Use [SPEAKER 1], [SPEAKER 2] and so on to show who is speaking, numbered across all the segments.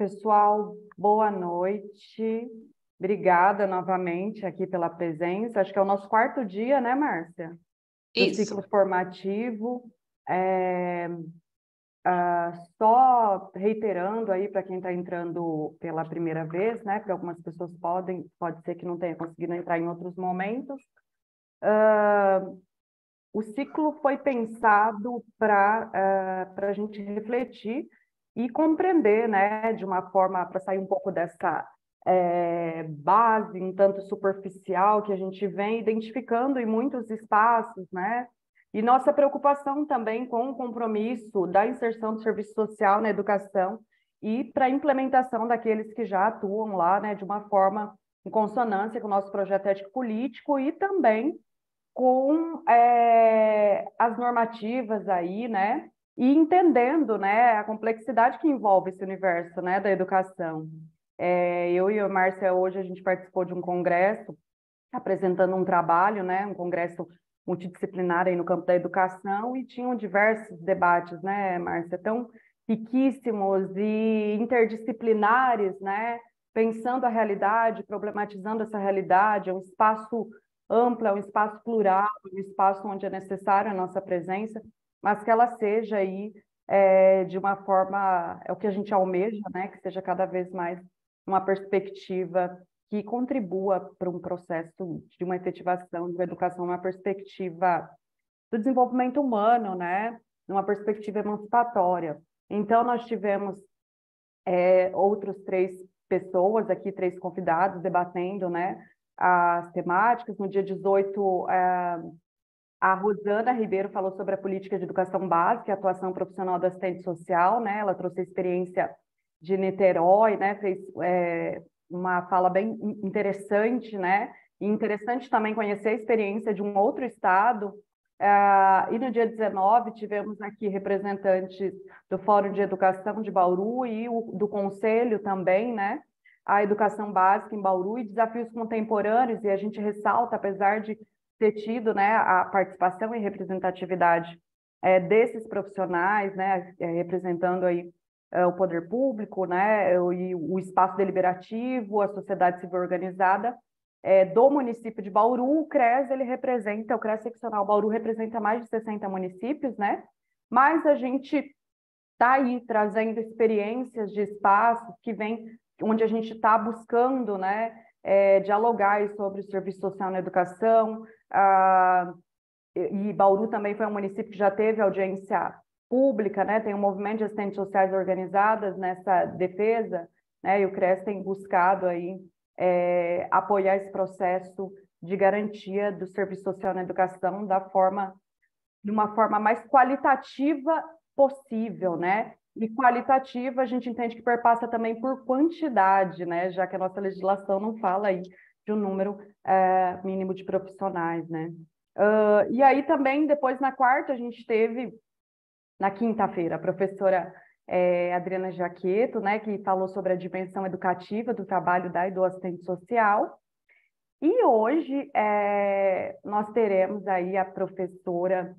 [SPEAKER 1] Pessoal, boa noite. Obrigada novamente aqui pela presença. Acho que é o nosso quarto dia, né, Márcia? Do ciclo
[SPEAKER 2] Isso.
[SPEAKER 1] formativo. É, Só reiterando aí para quem está entrando pela primeira vez, né? Porque algumas pessoas pode ser que não tenha conseguido entrar em outros momentos. O ciclo foi pensado para a gente refletir e compreender, né, de uma forma para sair um pouco dessa base um tanto superficial que a gente vem identificando em muitos espaços, né? E nossa preocupação também com o compromisso da inserção do serviço social na educação e para a implementação daqueles que já atuam lá, né, de uma forma em consonância com o nosso projeto ético-político e também com as normativas aí, né? E entendendo, né, a complexidade que envolve esse universo, né, da educação. Eu e a Márcia, hoje, a gente participou de um congresso apresentando um trabalho, né, um congresso multidisciplinar aí no campo da educação e tinham diversos debates, né, Márcia, tão riquíssimos e interdisciplinares, né, pensando a realidade, problematizando essa realidade, é um espaço amplo, é um espaço plural, um espaço onde é necessária a nossa presença, mas que ela seja aí de uma forma, é o que a gente almeja, né, que seja cada vez mais uma perspectiva que contribua para um processo de uma efetivação de uma educação, uma perspectiva do desenvolvimento humano, né? Numa perspectiva emancipatória. Então, nós tivemos outros três pessoas aqui, três convidados, debatendo, né, as temáticas. No dia 18, a Rosana Ribeiro falou sobre a política de educação básica e atuação profissional da assistente social, né? Ela trouxe a experiência de Niterói, né? Fez uma fala bem interessante, né? E interessante também conhecer a experiência de um outro estado. E no dia 19 tivemos aqui representantes do Fórum de Educação de Bauru e do Conselho também, né? A educação básica em Bauru e desafios contemporâneos, e a gente ressalta, apesar de ter tido, né, a participação e representatividade desses profissionais, né, representando aí o poder público, né, e o espaço deliberativo, a sociedade civil organizada do município de Bauru. O CRES seccional Bauru representa mais de 60 municípios, né, mas a gente está aí trazendo experiências de espaços que vem, onde a gente está buscando, né, dialogar sobre o serviço social na educação. E Bauru também foi um município que já teve audiência pública, né? Tem um movimento de assistentes sociais organizadas nessa defesa, né? E o CRES tem buscado aí apoiar esse processo de garantia do serviço social na educação de uma forma mais qualitativa possível, né? E qualitativa a gente entende que perpassa também por quantidade, né? Já que a nossa legislação não fala aí de um número mínimo de profissionais, né? E aí também, depois na quarta, a gente teve, na quinta-feira, a professora Adriana Jaqueto, né, que falou sobre a dimensão educativa do trabalho e do assistente social. E hoje nós teremos aí a professora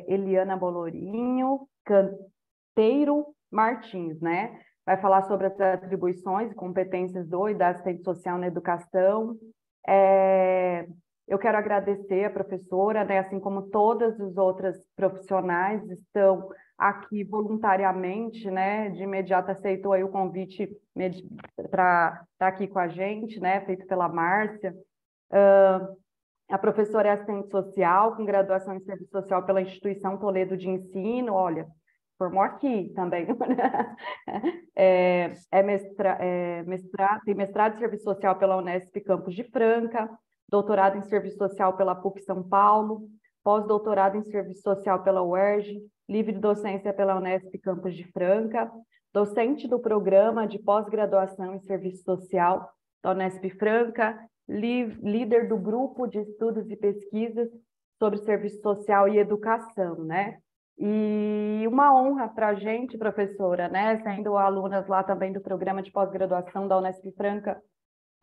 [SPEAKER 1] Eliana Bolorinho Canteiro Martins, né? Vai falar sobre as atribuições e competências do e da assistente social na educação. Eu quero agradecer a professora, né, assim como todas as outras profissionais estão aqui voluntariamente, né, de imediato aceitou aí o convite para estar aqui com a gente, né, feito pela Márcia. A professora é assistente social, com graduação em serviço social pela Instituição Toledo de Ensino, olha, formou aqui também. Tem mestrado em serviço social pela Unesp Campos de Franca, doutorado em serviço social pela PUC São Paulo, pós-doutorado em serviço social pela UERJ, livre docência pela Unesp Campos de Franca, docente do programa de pós-graduação em serviço social da Unesp Franca, líder do grupo de estudos e pesquisas sobre serviço social e educação, né? E uma honra para a gente, professora, né? Sendo alunas lá também do programa de pós-graduação da Unesp Franca,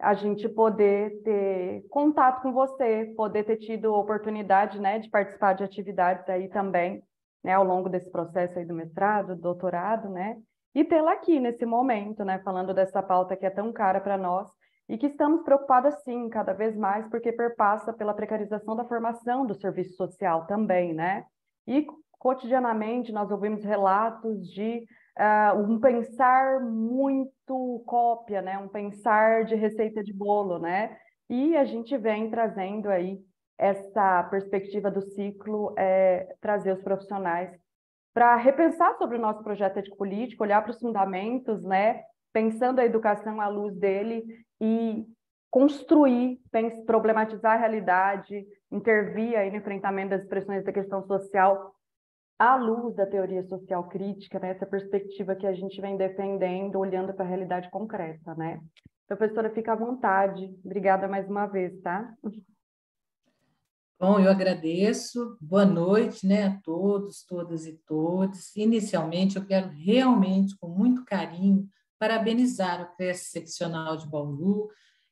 [SPEAKER 1] a gente poder ter contato com você, poder ter tido oportunidade, né, de participar de atividades aí também, né, ao longo desse processo aí do mestrado, do doutorado, né? e tê-la aqui nesse momento, né, falando dessa pauta que é tão cara para nós e que estamos preocupadas, sim, cada vez mais, porque perpassa pela precarização da formação do serviço social também, né? E cotidianamente nós ouvimos relatos de um pensar muito cópia, né? Um pensar de receita de bolo, né? E a gente vem trazendo aí essa perspectiva do ciclo, trazer os profissionais para repensar sobre o nosso projeto ético-político, olhar para os fundamentos, né? Pensando a educação à luz dele e construir, problematizar a realidade, intervir aí no enfrentamento das expressões da questão social à luz da teoria social crítica, né? Essa perspectiva que a gente vem defendendo, olhando para a realidade concreta, né? Professora, fica à vontade. Obrigada mais uma vez, tá?
[SPEAKER 2] Bom, eu agradeço. Boa noite, né, a todos, todas e todos. Inicialmente, eu quero realmente, com muito carinho, parabenizar o CRES Seccional de Bauru,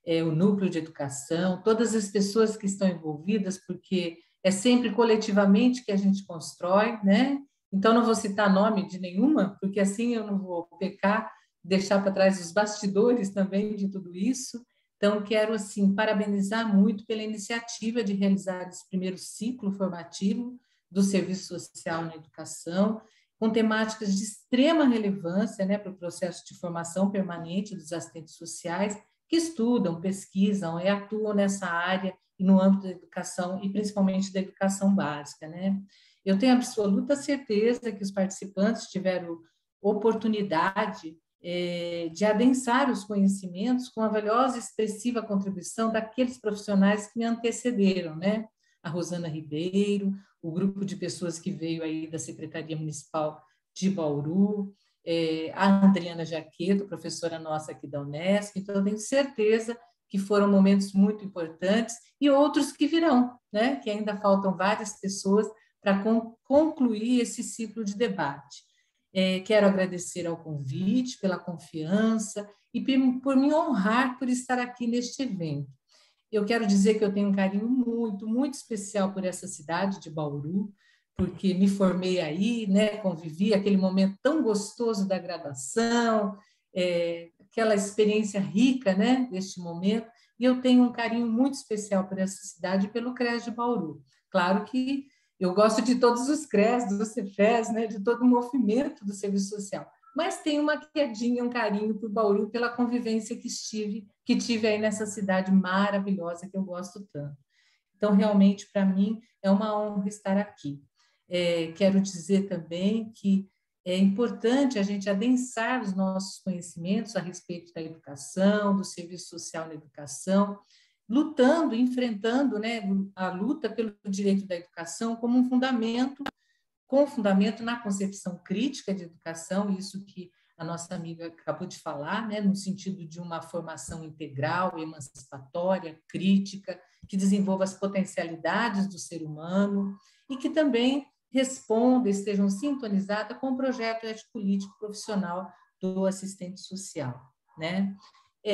[SPEAKER 2] o Núcleo de Educação, todas as pessoas que estão envolvidas, porque é sempre coletivamente que a gente constrói, né? Então, não vou citar nome de nenhuma, porque assim eu não vou pecar, deixar para trás os bastidores também de tudo isso. Então, quero, assim, parabenizar muito pela iniciativa de realizar esse primeiro ciclo formativo do serviço social na educação, com temáticas de extrema relevância, né, para o processo de formação permanente dos assistentes sociais, que estudam, pesquisam e atuam nessa área e no âmbito da educação, e principalmente da educação básica, né? Eu tenho absoluta certeza que os participantes tiveram oportunidade de adensar os conhecimentos com a valiosa e expressiva contribuição daqueles profissionais que me antecederam, né? A Rosana Ribeiro, o grupo de pessoas que veio aí da Secretaria Municipal de Bauru, a Adriana Jaqueto, professora nossa aqui da Unesp. Então, eu tenho certeza que foram momentos muito importantes e outros que virão, né? Que ainda faltam várias pessoas para concluir esse ciclo de debate. Quero agradecer ao convite, pela confiança e por me honrar por estar aqui neste evento. Eu quero dizer que eu tenho um carinho muito, muito especial por essa cidade de Bauru, porque me formei aí, né, convivi aquele momento tão gostoso da graduação, aquela experiência rica, né, deste momento, e eu tenho um carinho muito especial por essa cidade e pelo CRES de Bauru. Claro que eu gosto de todos os CRES, do Cefes, né, de todo o movimento do serviço social, mas tenho uma quedinha, um carinho por Bauru, pela convivência que tive aí nessa cidade maravilhosa que eu gosto tanto. Então, realmente, para mim, é uma honra estar aqui. Quero dizer também que é importante a gente adensar os nossos conhecimentos a respeito da educação, do serviço social na educação, lutando, enfrentando, né, a luta pelo direito da educação como um fundamento, com fundamento na concepção crítica de educação, isso que a nossa amiga acabou de falar, né, no sentido de uma formação integral, emancipatória, crítica, que desenvolva as potencialidades do ser humano e que também responda, estejam sintonizadas com o projeto ético-político profissional do assistente social, né?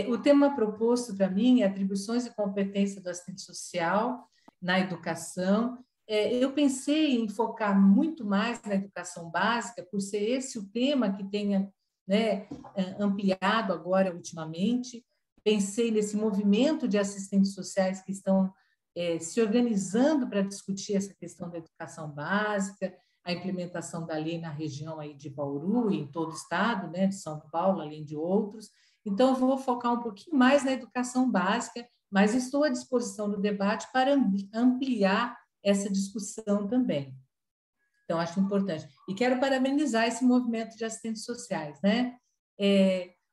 [SPEAKER 2] O tema proposto para mim é atribuições e competências do assistente social na educação. Eu pensei em focar muito mais na educação básica, por ser esse o tema que tenha, né, ampliado agora ultimamente. Pensei nesse movimento de assistentes sociais que estão se organizando para discutir essa questão da educação básica, a implementação da lei na região aí de Bauru e em todo o estado, né, de São Paulo, além de outros. Então, eu vou focar um pouquinho mais na educação básica, mas estou à disposição do debate para ampliar essa discussão também. Então, acho importante. E quero parabenizar esse movimento de assistentes sociais, né?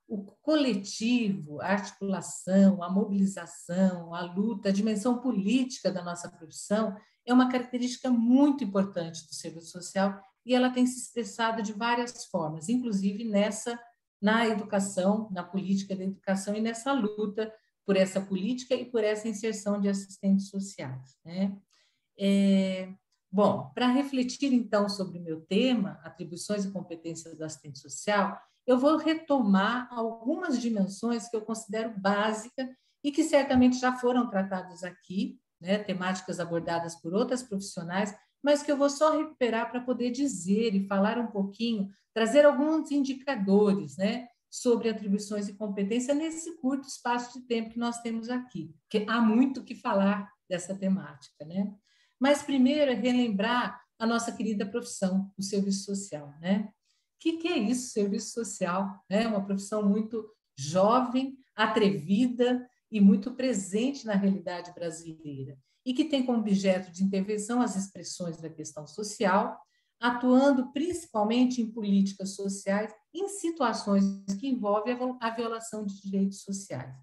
[SPEAKER 2] O coletivo, a articulação, a mobilização, a luta, a dimensão política da nossa profissão é uma característica muito importante do serviço social e ela tem se expressado de várias formas, inclusive na educação, na política da educação e nessa luta por essa política e por essa inserção de assistentes sociais, né? Bom, para refletir então sobre o meu tema, atribuições e competências do assistente social, eu vou retomar algumas dimensões que eu considero básicas e que certamente já foram tratadas aqui, né, temáticas abordadas por outras profissionais, mas que eu vou só recuperar para poder dizer e falar um pouquinho, trazer alguns indicadores, né, sobre atribuições e competência nesse curto espaço de tempo que nós temos aqui, porque há muito que falar dessa temática, né? Mas primeiro é relembrar a nossa querida profissão, o serviço social, né? O que é isso, serviço social? É uma profissão muito jovem, atrevida e muito presente na realidade brasileira e que tem como objeto de intervenção as expressões da questão social, atuando principalmente em políticas sociais em situações que envolvem a violação de direitos sociais.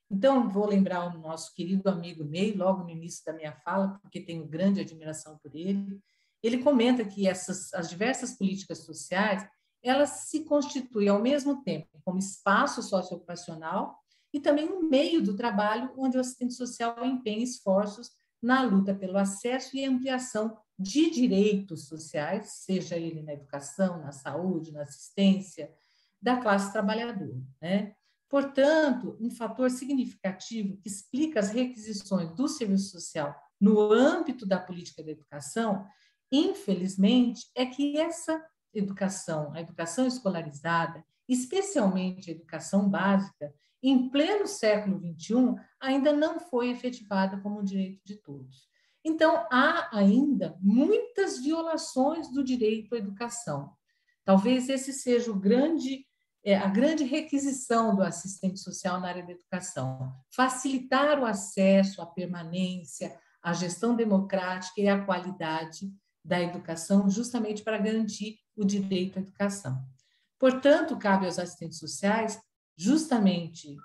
[SPEAKER 2] Então, vou lembrar o nosso querido amigo Ney, logo no início da minha fala, porque tenho grande admiração por ele. Ele comenta que as diversas políticas sociais, elas se constituem ao mesmo tempo como espaço socioocupacional e também um meio do trabalho onde o assistente social empenha esforços na luta pelo acesso e ampliação de direitos sociais, seja ele na educação, na saúde, na assistência, da classe trabalhadora, né? Portanto, um fator significativo que explica as requisições do serviço social no âmbito da política da educação, infelizmente, é que essa educação, a educação escolarizada, especialmente a educação básica, em pleno século XXI, ainda não foi efetivada como um direito de todos. Então, há ainda muitas violações do direito à educação. Talvez esse seja a grande requisição do assistente social na área da educação: facilitar o acesso, a permanência, a gestão democrática e a qualidade da educação, justamente para garantir o direito à educação. Portanto, cabe aos assistentes sociais, juntamente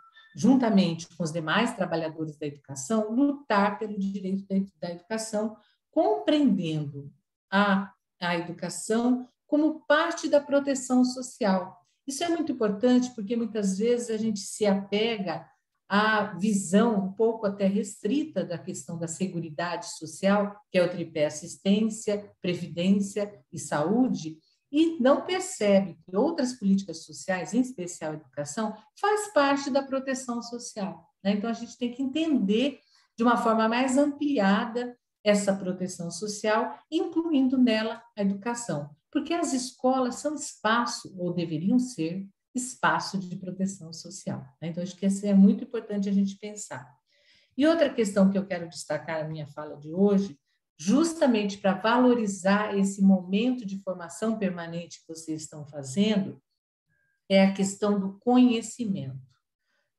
[SPEAKER 2] com os demais trabalhadores da educação, lutar pelo direito da educação, compreendendo a educação como parte da proteção social. Isso é muito importante porque muitas vezes a gente se apega à visão um pouco até restrita da questão da seguridade social, que é o tripé assistência, previdência e saúde, e não percebe que outras políticas sociais, em especial a educação, faz parte da proteção social, né? Então, a gente tem que entender de uma forma mais ampliada essa proteção social, incluindo nela a educação, porque as escolas são espaço, ou deveriam ser, espaço de proteção social, né? Então, acho que isso é muito importante a gente pensar. E outra questão que eu quero destacar na minha fala de hoje, justamente para valorizar esse momento de formação permanente que vocês estão fazendo, é a questão do conhecimento,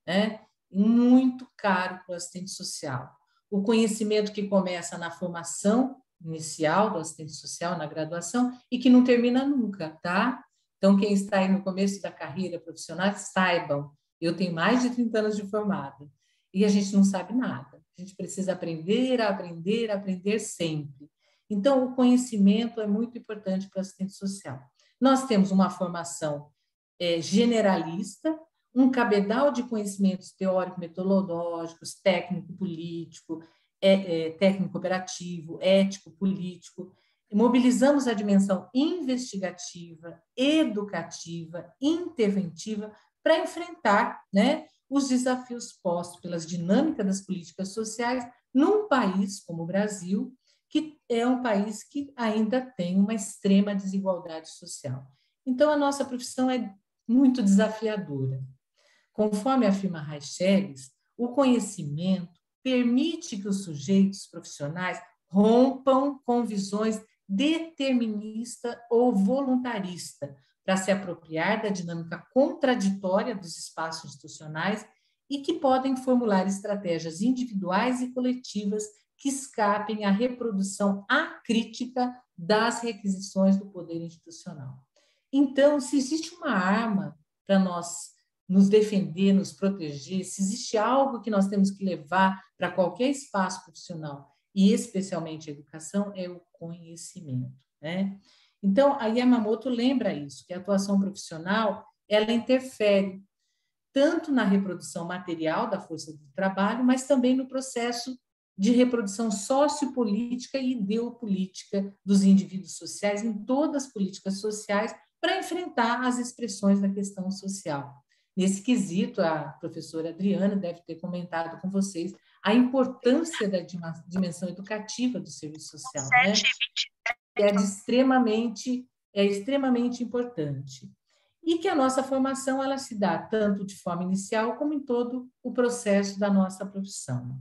[SPEAKER 2] né? Muito caro para o assistente social. O conhecimento que começa na formação inicial do assistente social, na graduação, e que não termina nunca, tá? Então, quem está aí no começo da carreira profissional, saibam, eu tenho mais de 30 anos de formada, e a gente não sabe nada. A gente precisa aprender, aprender, aprender sempre. Então, o conhecimento é muito importante para o assistente social. Nós temos uma formação generalista, um cabedal de conhecimentos teórico-metodológicos, técnico-político, técnico-operativo, ético-político. Mobilizamos a dimensão investigativa, educativa, interventiva para enfrentar, né, os desafios postos pelas dinâmicas das políticas sociais num país como o Brasil, que é um país que ainda tem uma extrema desigualdade social. Então, a nossa profissão é muito desafiadora. Conforme afirma Raicheles, o conhecimento permite que os sujeitos profissionais rompam com visões determinista ou voluntarista para se apropriar da dinâmica contraditória dos espaços institucionais e que podem formular estratégias individuais e coletivas que escapem à reprodução acrítica das requisições do poder institucional. Então, se existe uma arma para nós nos defender, nos proteger, se existe algo que nós temos que levar para qualquer espaço profissional, e especialmente a educação, é o conhecimento, né? Então, a Yamamoto lembra isso, que a atuação profissional, ela interfere tanto na reprodução material da força do trabalho, mas também no processo de reprodução sociopolítica e ideopolítica dos indivíduos sociais em todas as políticas sociais para enfrentar as expressões da questão social. Nesse quesito, a professora Adriana deve ter comentado com vocês a importância da dimensão educativa do serviço social, né? é extremamente importante. E que a nossa formação ela se dá tanto de forma inicial como em todo o processo da nossa profissão.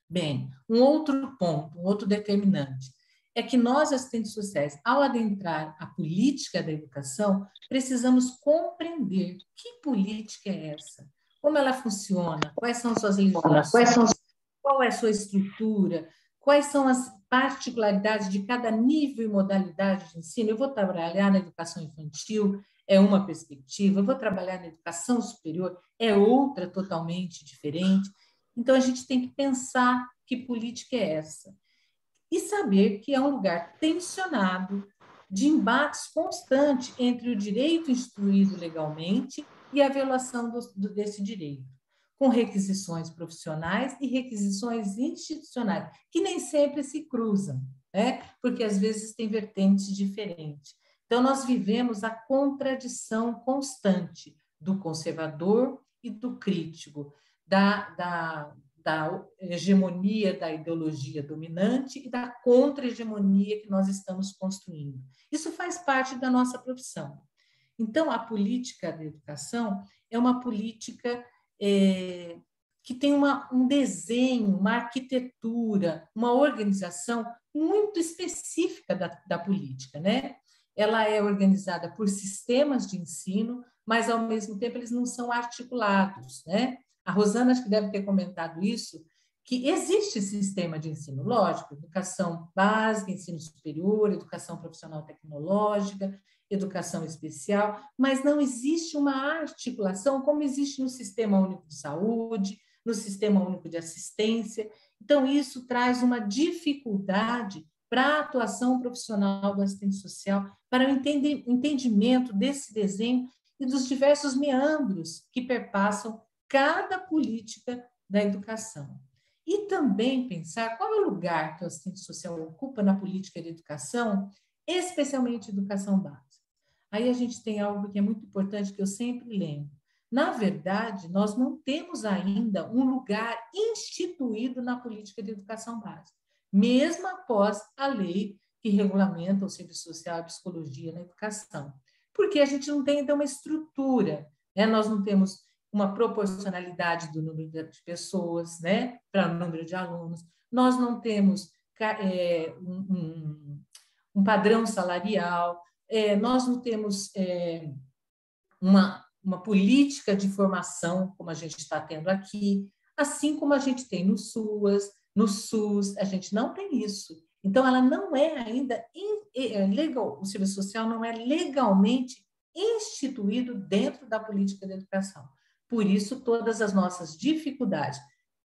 [SPEAKER 2] Bem, um outro ponto, um outro determinante, é que nós, assistentes sociais, ao adentrar a política da educação, precisamos compreender que política é essa, como ela funciona, quais são suas legislações, qual é a sua estrutura, quais são as particularidades de cada nível e modalidade de ensino. Eu vou trabalhar na educação infantil, é uma perspectiva, eu vou trabalhar na educação superior, é outra totalmente diferente. Então, a gente tem que pensar que política é essa. E saber que é um lugar tensionado, de embates constantes entre o direito instituído legalmente e a violação desse direito, com requisições profissionais e requisições institucionais, que nem sempre se cruzam, né? Porque às vezes tem vertentes diferentes. Então, nós vivemos a contradição constante do conservador e do crítico, da hegemonia da ideologia dominante e da contra-hegemonia que nós estamos construindo. Isso faz parte da nossa profissão. Então, a política da educação é uma política que tem um desenho, uma arquitetura, uma organização muito específica da política, né? Ela é organizada por sistemas de ensino, mas, ao mesmo tempo, eles não são articulados, né? A Rosana, acho que deve ter comentado isso, que existe sistema de ensino, lógico, educação básica, ensino superior, educação profissional tecnológica, educação especial, mas não existe uma articulação como existe no Sistema Único de Saúde, no Sistema Único de Assistência. Então, isso traz uma dificuldade para a atuação profissional do assistente social, para o entendimento desse desenho e dos diversos meandros que perpassam cada política da educação. E também pensar qual é o lugar que o assistente social ocupa na política de educação, especialmente educação básica. Aí a gente tem algo que é muito importante, que eu sempre lembro. Na verdade, nós não temos ainda um lugar instituído na política de educação básica, mesmo após a lei que regulamenta o serviço social e a psicologia na educação. Porque a gente não tem ainda uma estrutura, né? Nós não temos uma proporcionalidade do número de pessoas, né, para o número de alunos. Nós não temos um padrão salarial, nós não temos uma política de formação, como a gente está tendo aqui, assim como a gente tem no SUS, a gente não tem isso. Então, ela não é ainda legal, o serviço social não é legalmente instituído dentro da política de educação. Por isso, todas as nossas dificuldades,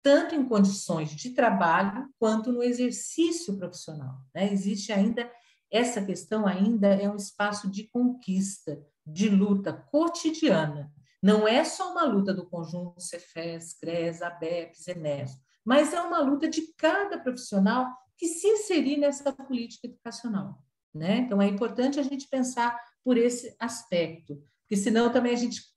[SPEAKER 2] tanto em condições de trabalho, quanto no exercício profissional, né? Existe ainda, essa questão ainda é um espaço de conquista, de luta cotidiana. Não é só uma luta do conjunto Cefes, CRES, ABEPS, ENES, mas é uma luta de cada profissional que se inserir nessa política educacional, né? Então, é importante a gente pensar por esse aspecto, porque senão também a gente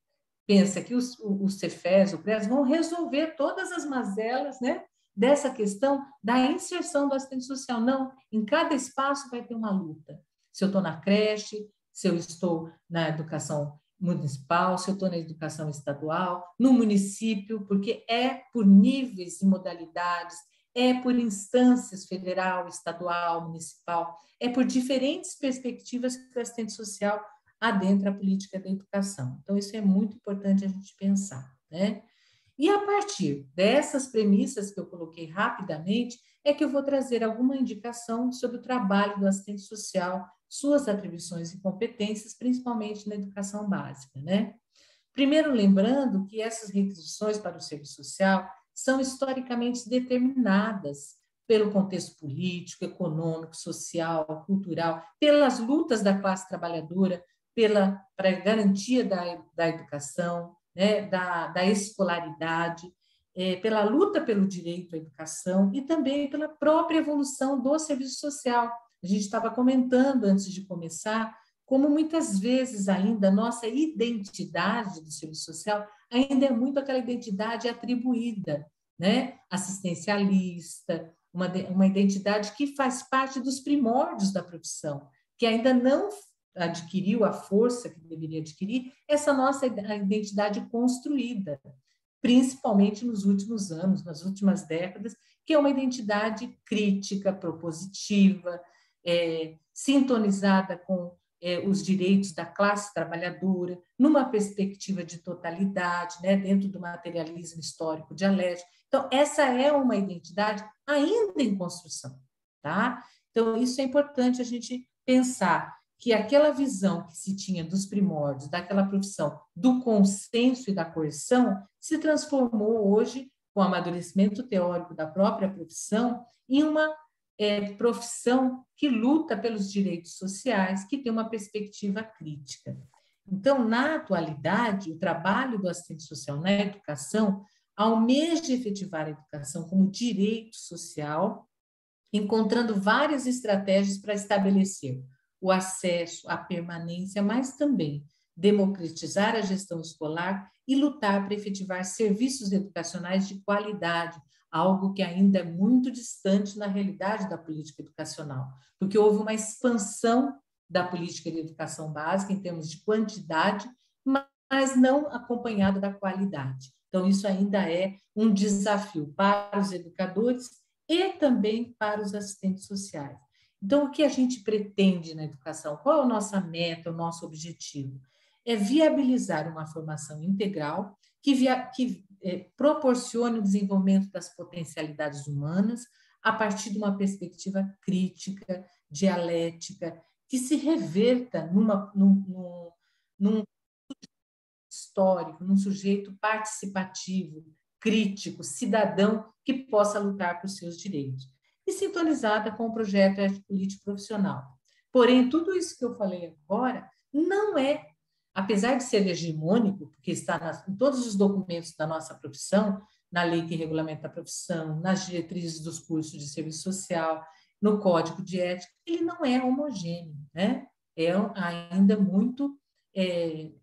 [SPEAKER 2] pensa que o Cefes, o CRES vão resolver todas as mazelas, né, dessa questão da inserção do assistente social. Não, em cada espaço vai ter uma luta. Se eu estou na creche, se eu estou na educação municipal, se eu estou na educação estadual, no município, porque é por níveis e modalidades, é por instâncias federal, estadual, municipal, é por diferentes perspectivas que o assistente social adentra a política da educação. Então, isso é muito importante a gente pensar, né? E a partir dessas premissas que eu coloquei rapidamente, é que eu vou trazer alguma indicação sobre o trabalho do assistente social, suas atribuições e competências, principalmente na educação básica, né? Primeiro, lembrando que essas requisições para o serviço social são historicamente determinadas pelo contexto político, econômico, social, cultural, pelas lutas da classe trabalhadora, para a garantia da educação, né, da escolaridade, pela luta pelo direito à educação e também pela própria evolução do serviço social. A gente estava comentando antes de começar como muitas vezes ainda a nossa identidade do serviço social ainda é muito aquela identidade atribuída, né? Assistencialista, uma identidade que faz parte dos primórdios da profissão, que ainda não adquiriu a força que deveria adquirir, essa nossa identidade construída, principalmente nos últimos anos, nas últimas décadas, que é uma identidade crítica, propositiva, sintonizada com os direitos da classe trabalhadora, numa perspectiva de totalidade, né, dentro do materialismo histórico dialético. Então, essa é uma identidade ainda em construção, tá? Então, isso é importante a gente pensar, que aquela visão que se tinha dos primórdios, daquela profissão do consenso e da coerção, se transformou hoje, com o amadurecimento teórico da própria profissão, em uma profissão que luta pelos direitos sociais, que tem uma perspectiva crítica. Então, na atualidade, o trabalho do assistente social na educação almeja efetivar a educação como direito social, encontrando várias estratégias para estabelecer o acesso, a permanência, mas também democratizar a gestão escolar e lutar para efetivar serviços educacionais de qualidade, algo que ainda é muito distante na realidade da política educacional, porque houve uma expansão da política de educação básica em termos de quantidade, mas não acompanhada da qualidade. Então, isso ainda é um desafio para os educadores e também para os assistentes sociais. Então, o que a gente pretende na educação? Qual é a nossa meta, o nosso objetivo? É viabilizar uma formação integral que proporcione o desenvolvimento das potencialidades humanas a partir de uma perspectiva crítica, dialética, que se reverta num histórico, num sujeito participativo, crítico, cidadão, que possa lutar por seus direitos. E sintonizada com o projeto ético-político profissional. Porém, tudo isso que eu falei agora não é, apesar de ser hegemônico, porque está em todos os documentos da nossa profissão, na lei que regulamenta a profissão, nas diretrizes dos cursos de serviço social, no código de ética, ele não é homogêneo, né? É ainda muito...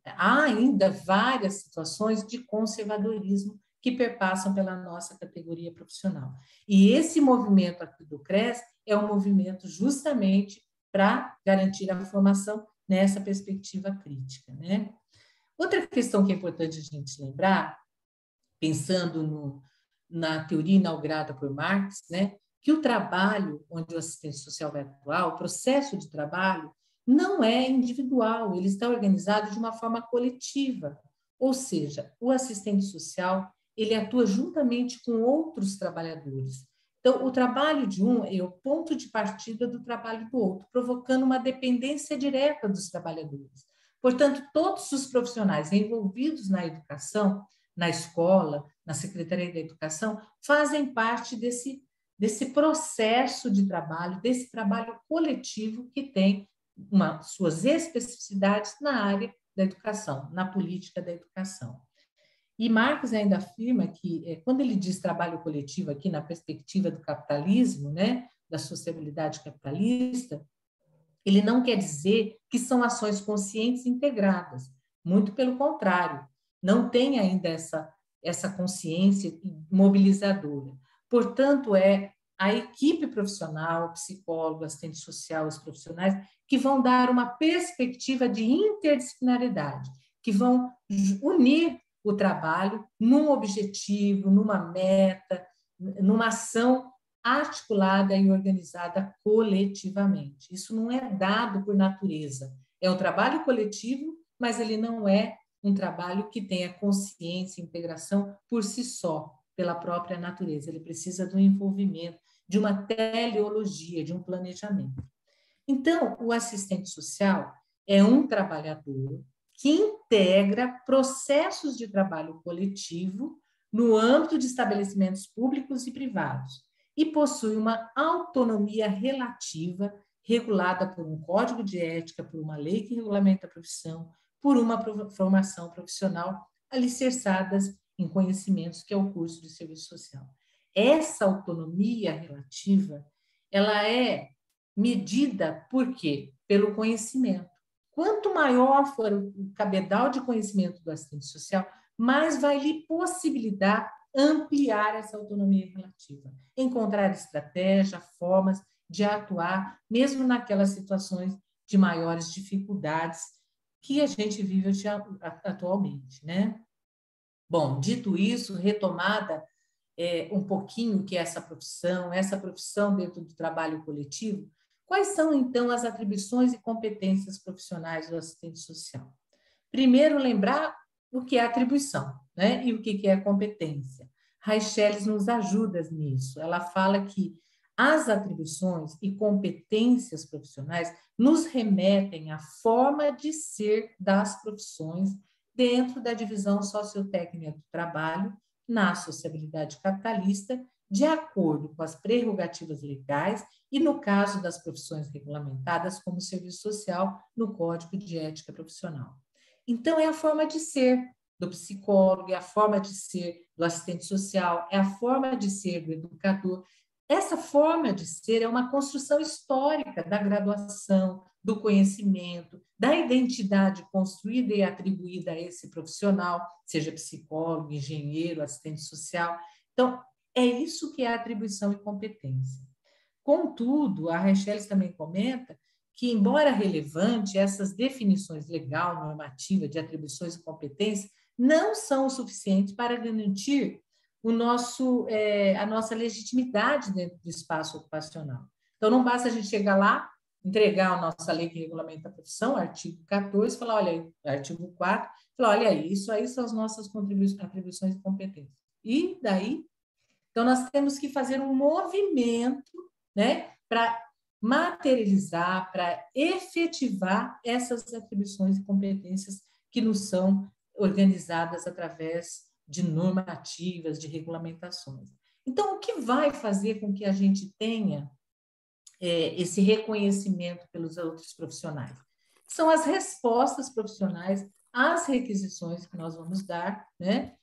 [SPEAKER 2] há ainda várias situações de conservadorismo que perpassam pela nossa categoria profissional. E esse movimento aqui do CRES é um movimento justamente para garantir a formação nessa perspectiva crítica, né? Outra questão que é importante a gente lembrar, pensando na teoria inaugurada por Marx, né, que o trabalho onde o assistente social vai atuar, o processo de trabalho, não é individual, ele está organizado de uma forma coletiva, ou seja, o assistente social ele atua juntamente com outros trabalhadores. Então, o trabalho de um é o ponto de partida do trabalho do outro, provocando uma dependência direta dos trabalhadores. Portanto, todos os profissionais envolvidos na educação, na escola, na Secretaria da Educação, fazem parte desse processo de trabalho, desse trabalho coletivo que tem suas especificidades na área da educação, na política da educação. E Marx ainda afirma que, quando ele diz trabalho coletivo aqui na perspectiva do capitalismo, né, da sociabilidade capitalista, ele não quer dizer que são ações conscientes integradas, muito pelo contrário, não tem ainda essa consciência mobilizadora. Portanto, é a equipe profissional, psicólogo, assistente social, os profissionais, que vão dar uma perspectiva de interdisciplinaridade, que vão unir o trabalho num objetivo, numa meta, numa ação articulada e organizada coletivamente. Isso não é dado por natureza. É um trabalho coletivo, mas ele não é um trabalho que tenha consciência e integração por si só, pela própria natureza. Ele precisa do envolvimento, de uma teleologia, de um planejamento. Então, o assistente social é um trabalhador que integra processos de trabalho coletivo no âmbito de estabelecimentos públicos e privados e possui uma autonomia relativa regulada por um código de ética, por uma lei que regulamenta a profissão, por uma formação profissional alicerçadas em conhecimentos, que é o curso de serviço social. Essa autonomia relativa, ela é medida por quê? Pelo conhecimento. Quanto maior for o cabedal de conhecimento do assistente social, mais vai lhe possibilitar ampliar essa autonomia relativa, encontrar estratégia, formas de atuar, mesmo naquelas situações de maiores dificuldades que a gente vive atualmente, né? Bom, dito isso, retomada um pouquinho o que é essa profissão dentro do trabalho coletivo, quais são, então, as atribuições e competências profissionais do assistente social? Primeiro, lembrar o que é atribuição, né? E o que é competência. Raicheles nos ajuda nisso. Ela fala que as atribuições e competências profissionais nos remetem à forma de ser das profissões dentro da divisão sociotécnica do trabalho, na sociabilidade capitalista, de acordo com as prerrogativas legais e, no caso das profissões regulamentadas, como serviço social, no Código de Ética Profissional. Então, é a forma de ser do psicólogo, é a forma de ser do assistente social, é a forma de ser do educador. Essa forma de ser é uma construção histórica da graduação, do conhecimento, da identidade construída e atribuída a esse profissional, seja psicólogo, engenheiro, assistente social. Então, é isso que é atribuição e competência. Contudo, a Raicheles também comenta que, embora relevante, essas definições legal, normativa, de atribuições e competências não são o suficiente para garantir a nossa legitimidade dentro do espaço ocupacional. Então, não basta a gente chegar lá, entregar a nossa lei que regulamenta a profissão, artigo 14, falar, olha, artigo 4, falar, olha aí, isso aí são as nossas atribuições e competências. E daí? Então, nós temos que fazer um movimento, né, para materializar, para efetivar essas atribuições e competências que nos são organizadas através de normativas, de regulamentações. Então, o que vai fazer com que a gente tenha esse reconhecimento pelos outros profissionais? São as respostas profissionais às requisições que nós vamos dar, né,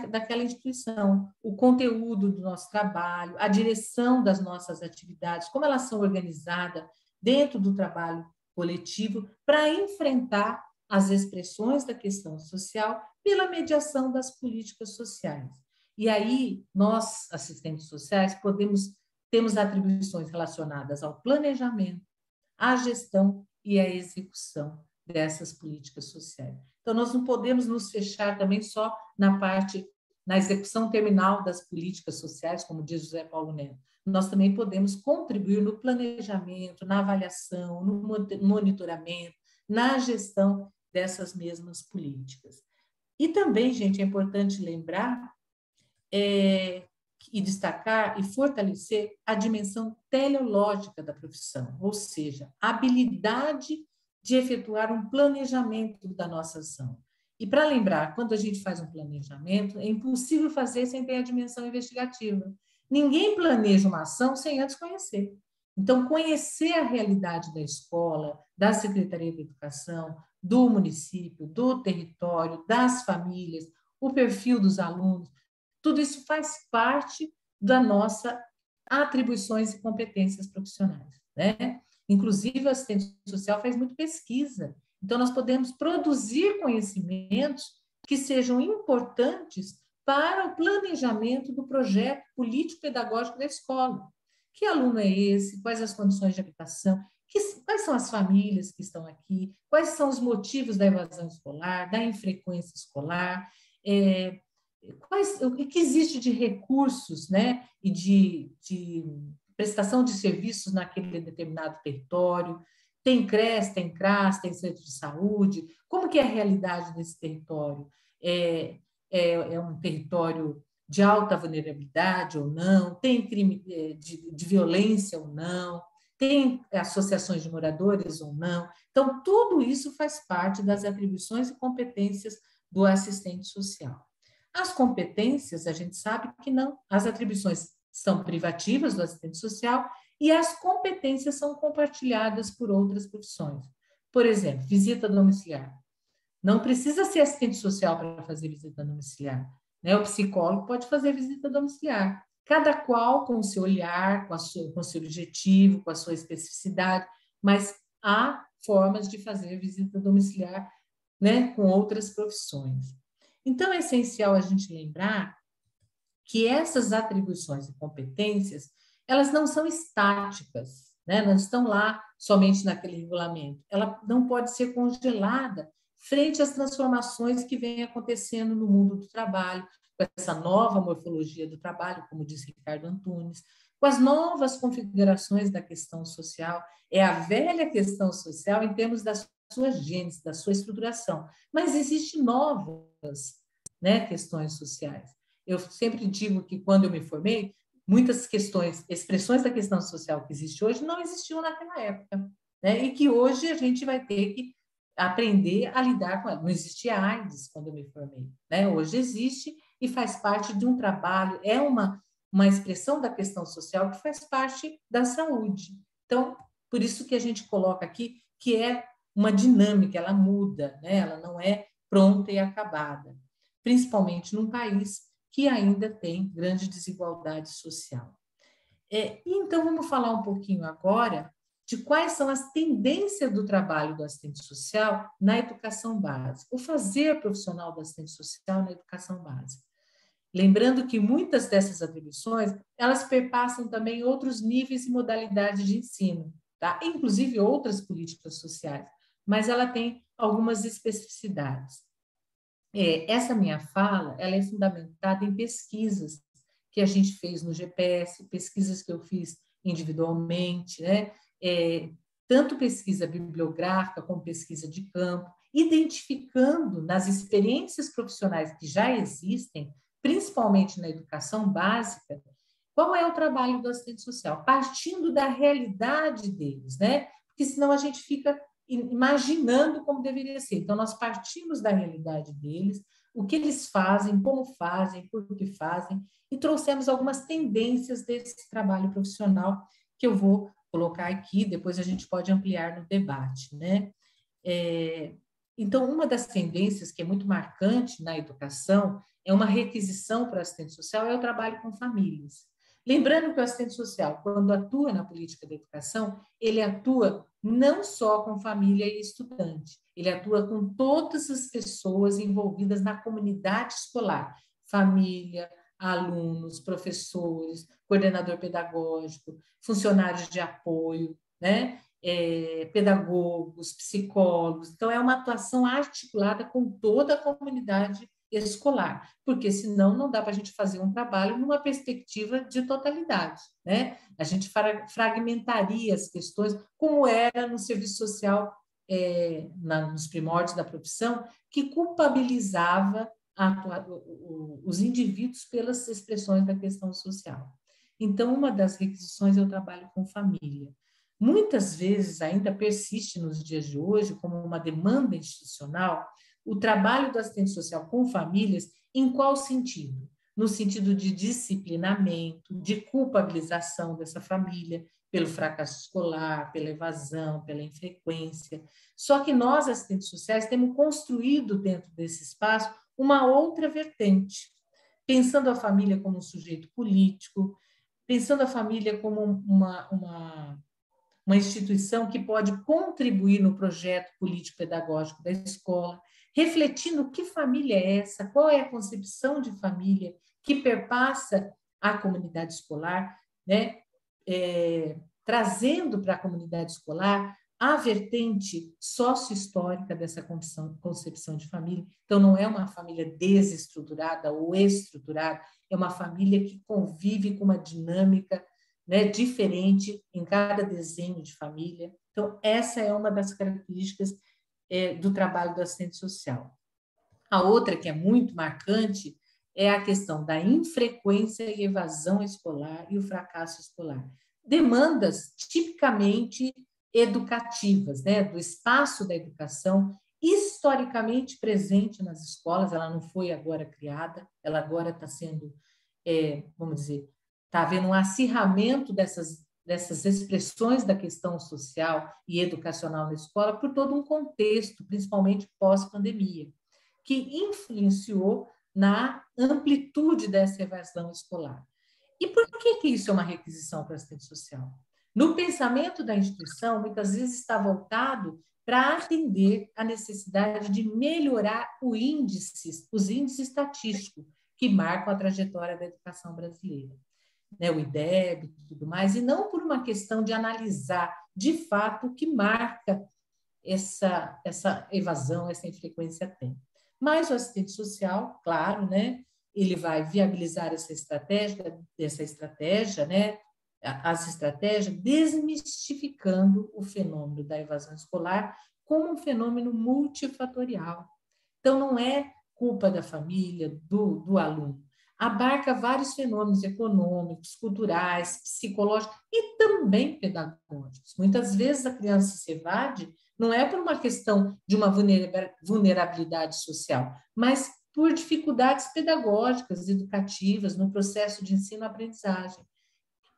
[SPEAKER 2] daquela instituição, o conteúdo do nosso trabalho, a direção das nossas atividades, como elas são organizadas dentro do trabalho coletivo para enfrentar as expressões da questão social pela mediação das políticas sociais. E aí, nós, assistentes sociais, temos atribuições relacionadas ao planejamento, à gestão e à execução dessas políticas sociais. Então, nós não podemos nos fechar também só na execução terminal das políticas sociais, como diz José Paulo Neto. Nós também podemos contribuir no planejamento, na avaliação, no monitoramento, na gestão dessas mesmas políticas. E também, gente, é importante lembrar e destacar e fortalecer a dimensão teleológica da profissão, ou seja, a habilidade de efetuar um planejamento da nossa ação. E para lembrar, quando a gente faz um planejamento, é impossível fazer sem ter a dimensão investigativa. Ninguém planeja uma ação sem antes conhecer. Então, conhecer a realidade da escola, da Secretaria de Educação, do município, do território, das famílias, o perfil dos alunos, tudo isso faz parte da nossa atribuições e competências profissionais, né? Inclusive, o assistente social faz muito pesquisa. Então, nós podemos produzir conhecimentos que sejam importantes para o planejamento do projeto político-pedagógico da escola. Que aluno é esse? Quais as condições de habitação? Quais são as famílias que estão aqui? Quais são os motivos da evasão escolar, da infrequência escolar? O que existe de recursos, né, e de prestação de serviços naquele determinado território? Tem CRES, tem CRAS, tem centro de saúde? Como que é a realidade desse território? É um território de alta vulnerabilidade ou não? Tem crime de violência ou não? Tem associações de moradores ou não? Então, tudo isso faz parte das atribuições e competências do assistente social. As competências, a gente sabe que não. As atribuições são privativas do assistente social e as competências são compartilhadas por outras profissões. Por exemplo, visita domiciliar. Não precisa ser assistente social para fazer visita domiciliar, né? O psicólogo pode fazer visita domiciliar. Cada qual com o seu olhar, com o seu objetivo, com a sua especificidade, mas há formas de fazer visita domiciliar, né, com outras profissões. Então, é essencial a gente lembrar que essas atribuições e competências, elas não são estáticas, né? Não estão lá somente naquele regulamento. Ela não pode ser congelada frente às transformações que vêm acontecendo no mundo do trabalho, com essa nova morfologia do trabalho, como disse Ricardo Antunes, com as novas configurações da questão social. É a velha questão social em termos das suas gênesis, da sua estruturação, mas existem novas, né, questões sociais. Eu sempre digo que, quando eu me formei, muitas questões, expressões da questão social que existe hoje não existiam naquela época, né? E que hoje a gente vai ter que aprender a lidar com ela. Não existia AIDS quando eu me formei, né? Hoje existe e faz parte de um trabalho, é uma expressão da questão social que faz parte da saúde. Então, por isso que a gente coloca aqui que é uma dinâmica, ela muda, né? Ela não é pronta e acabada, principalmente num país que ainda tem grande desigualdade social. Então, vamos falar um pouquinho agora de quais são as tendências do trabalho do assistente social na educação básica, o fazer profissional do assistente social na educação básica. Lembrando que muitas dessas atribuições, elas perpassam também outros níveis e modalidades de ensino, tá? Inclusive outras políticas sociais, mas ela tem algumas especificidades. Essa minha fala, ela é fundamentada em pesquisas que a gente fez no GPS, pesquisas que eu fiz individualmente, né? Tanto pesquisa bibliográfica como pesquisa de campo, identificando nas experiências profissionais que já existem, principalmente na educação básica, qual é o trabalho do assistente social, partindo da realidade deles, né? Porque senão a gente fica imaginando como deveria ser. Então, nós partimos da realidade deles, o que eles fazem, como fazem, por que fazem, e trouxemos algumas tendências desse trabalho profissional que eu vou colocar aqui, depois a gente pode ampliar no debate, né? Então, uma das tendências que é muito marcante na educação é uma requisição para o assistente social, é o trabalho com famílias. Lembrando que o assistente social, quando atua na política da educação, ele atua não só com família e estudante, ele atua com todas as pessoas envolvidas na comunidade escolar, família, alunos, professores, coordenador pedagógico, funcionários de apoio, né? Pedagogos, psicólogos. Então, é uma atuação articulada com toda a comunidade escolar, porque senão não dá para a gente fazer um trabalho numa perspectiva de totalidade, né? A gente fragmentaria as questões, como era no serviço social, nos primórdios da profissão, que culpabilizava os indivíduos pelas expressões da questão social. Então, uma das requisições é o trabalho com família. Muitas vezes ainda persiste nos dias de hoje, como uma demanda institucional, o trabalho do assistente social com famílias, em qual sentido? No sentido de disciplinamento, de culpabilização dessa família pelo fracasso escolar, pela evasão, pela infrequência. Só que nós, assistentes sociais, temos construído dentro desse espaço uma outra vertente, pensando a família como um sujeito político, pensando a família como uma instituição que pode contribuir no projeto político-pedagógico da escola, refletindo que família é essa, qual é a concepção de família que perpassa a comunidade escolar, né? Trazendo para a comunidade escolar a vertente sócio-histórica dessa concepção de família. Então, não é uma família desestruturada ou estruturada, é uma família que convive com uma dinâmica, né, diferente em cada desenho de família. Então, essa é uma das características do trabalho do assistente social. A outra, que é muito marcante, é a questão da infrequência e evasão escolar e o fracasso escolar. Demandas tipicamente educativas, né, do espaço da educação, historicamente presente nas escolas, ela não foi agora criada, ela agora está sendo, vamos dizer, está havendo um acirramento dessas expressões da questão social e educacional na escola por todo um contexto, principalmente pós-pandemia, que influenciou na amplitude dessa evasão escolar. E por que isso é uma requisição para a assistente social? No pensamento da instituição, muitas vezes está voltado para atender a necessidade de melhorar os índices estatísticos, que marcam a trajetória da educação brasileira, né? O IDEB e tudo mais, e não por uma questão de analisar, de fato, o que marca essa evasão, essa infrequência tem. Mas o assistente social, claro, né? Ele vai viabilizar essa estratégia, né? As estratégias, desmistificando o fenômeno da evasão escolar como um fenômeno multifatorial. Então, não é culpa da família, do aluno. Abarca vários fenômenos econômicos, culturais, psicológicos e também pedagógicos. Muitas vezes a criança se evade não é por uma questão de uma vulnerabilidade social, mas por dificuldades pedagógicas, educativas, no processo de ensino-aprendizagem.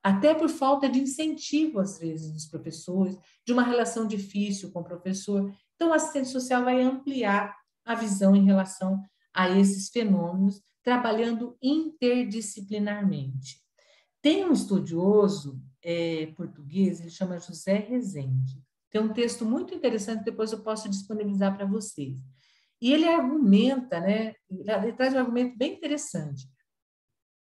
[SPEAKER 2] Até por falta de incentivo, às vezes, dos professores, de uma relação difícil com o professor. Então, o assistente social vai ampliar a visão em relação a esses fenômenos, trabalhando interdisciplinarmente. Tem um estudioso português, ele chama José Rezende. Tem um texto muito interessante, depois eu posso disponibilizar para vocês. E ele argumenta, né, ele traz um argumento bem interessante,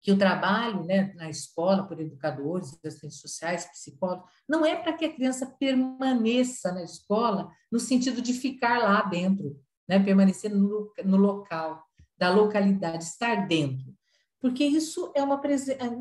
[SPEAKER 2] que o trabalho, né, na escola por educadores, assistentes sociais, psicólogos, não é para que a criança permaneça na escola no sentido de ficar lá dentro, né, permanecer no local, da localidade, estar dentro. Porque isso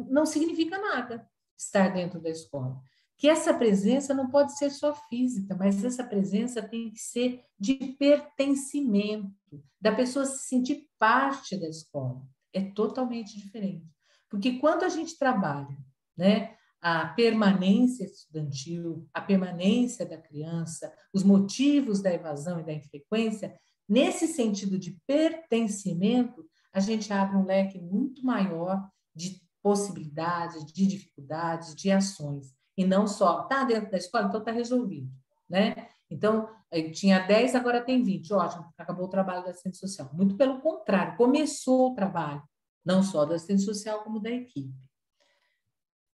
[SPEAKER 2] não significa nada, estar dentro da escola. Que essa presença não pode ser só física, mas essa presença tem que ser de pertencimento, da pessoa se sentir parte da escola. É totalmente diferente. Porque quando a gente trabalha, né, a permanência estudantil, a permanência da criança, os motivos da evasão e da infrequência, nesse sentido de pertencimento, a gente abre um leque muito maior de possibilidades, de dificuldades, de ações. E não só, está dentro da escola, então está resolvido, né? Então, tinha 10, agora tem 20. Ótimo, acabou o trabalho da assistente social. Muito pelo contrário, começou o trabalho, não só da assistente social, como da equipe.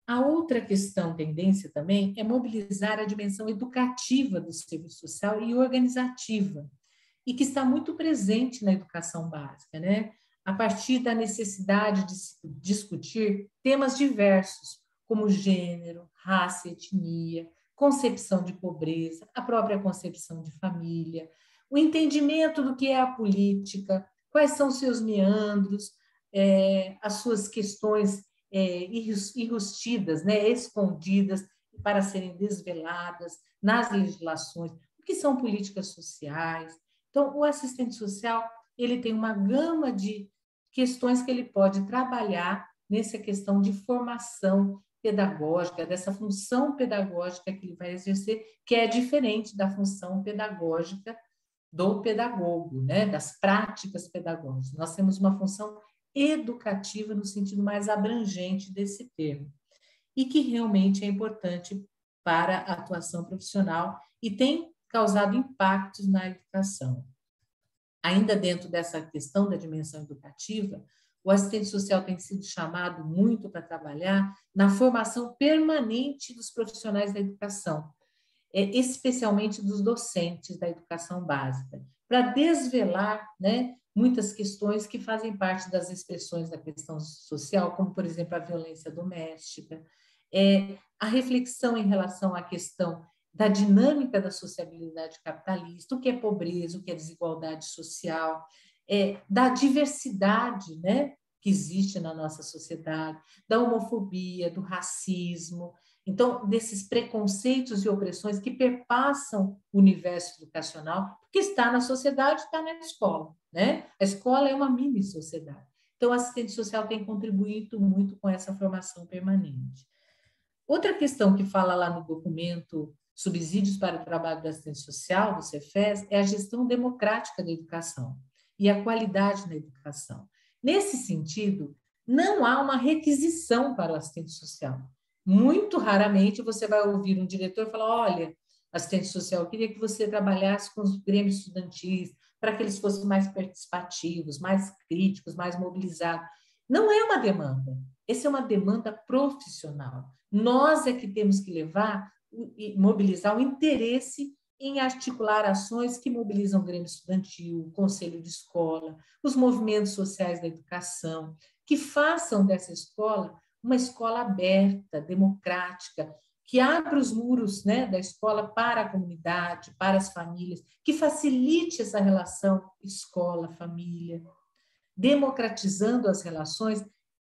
[SPEAKER 2] A outra questão, tendência também, é mobilizar a dimensão educativa do serviço social e organizativa, e que está muito presente na educação básica, né? A partir da necessidade de discutir temas diversos, como gênero, raça, etnia, concepção de pobreza, a própria concepção de família, o entendimento do que é a política, quais são os seus meandros, as suas questões enrustidas, né, escondidas, para serem desveladas nas legislações, o que são políticas sociais. Então, o assistente social, ele tem uma gama de questões que ele pode trabalhar nessa questão de formação pedagógica, dessa função pedagógica que ele vai exercer, que é diferente da função pedagógica do pedagogo, né, das práticas pedagógicas. Nós temos uma função educativa no sentido mais abrangente desse termo, e que realmente é importante para a atuação profissional e tem causado impactos na educação. Ainda dentro dessa questão da dimensão educativa, o assistente social tem sido chamado muito para trabalhar na formação permanente dos profissionais da educação, especialmente dos docentes da educação básica, para desvelar, né, muitas questões que fazem parte das expressões da questão social, como, por exemplo, a violência doméstica, a reflexão em relação à questão da dinâmica da sociabilidade capitalista, o que é pobreza, o que é desigualdade social, da diversidade, né, que existe na nossa sociedade, da homofobia, do racismo, então, desses preconceitos e opressões que perpassam o universo educacional, porque está na sociedade, está na escola, né? A escola é uma mini sociedade. Então, o assistente social tem contribuído muito com essa formação permanente. Outra questão que fala lá no documento Subsídios para o Trabalho do Assistente Social, do Cefes, é a gestão democrática da educação e a qualidade na educação. Nesse sentido, não há uma requisição para o assistente social. Muito raramente você vai ouvir um diretor falar: olha, assistente social, eu queria que você trabalhasse com os grêmios estudantis para que eles fossem mais participativos, mais críticos, mais mobilizados. Não é uma demanda. Essa é uma demanda profissional. Nós é que temos que levar e mobilizar o interesse em articular ações que mobilizam o Grêmio Estudantil, o Conselho de Escola, os movimentos sociais da educação, que façam dessa escola uma escola aberta, democrática, que abra os muros, né, da escola para a comunidade, para as famílias, que facilite essa relação escola-família, democratizando as relações.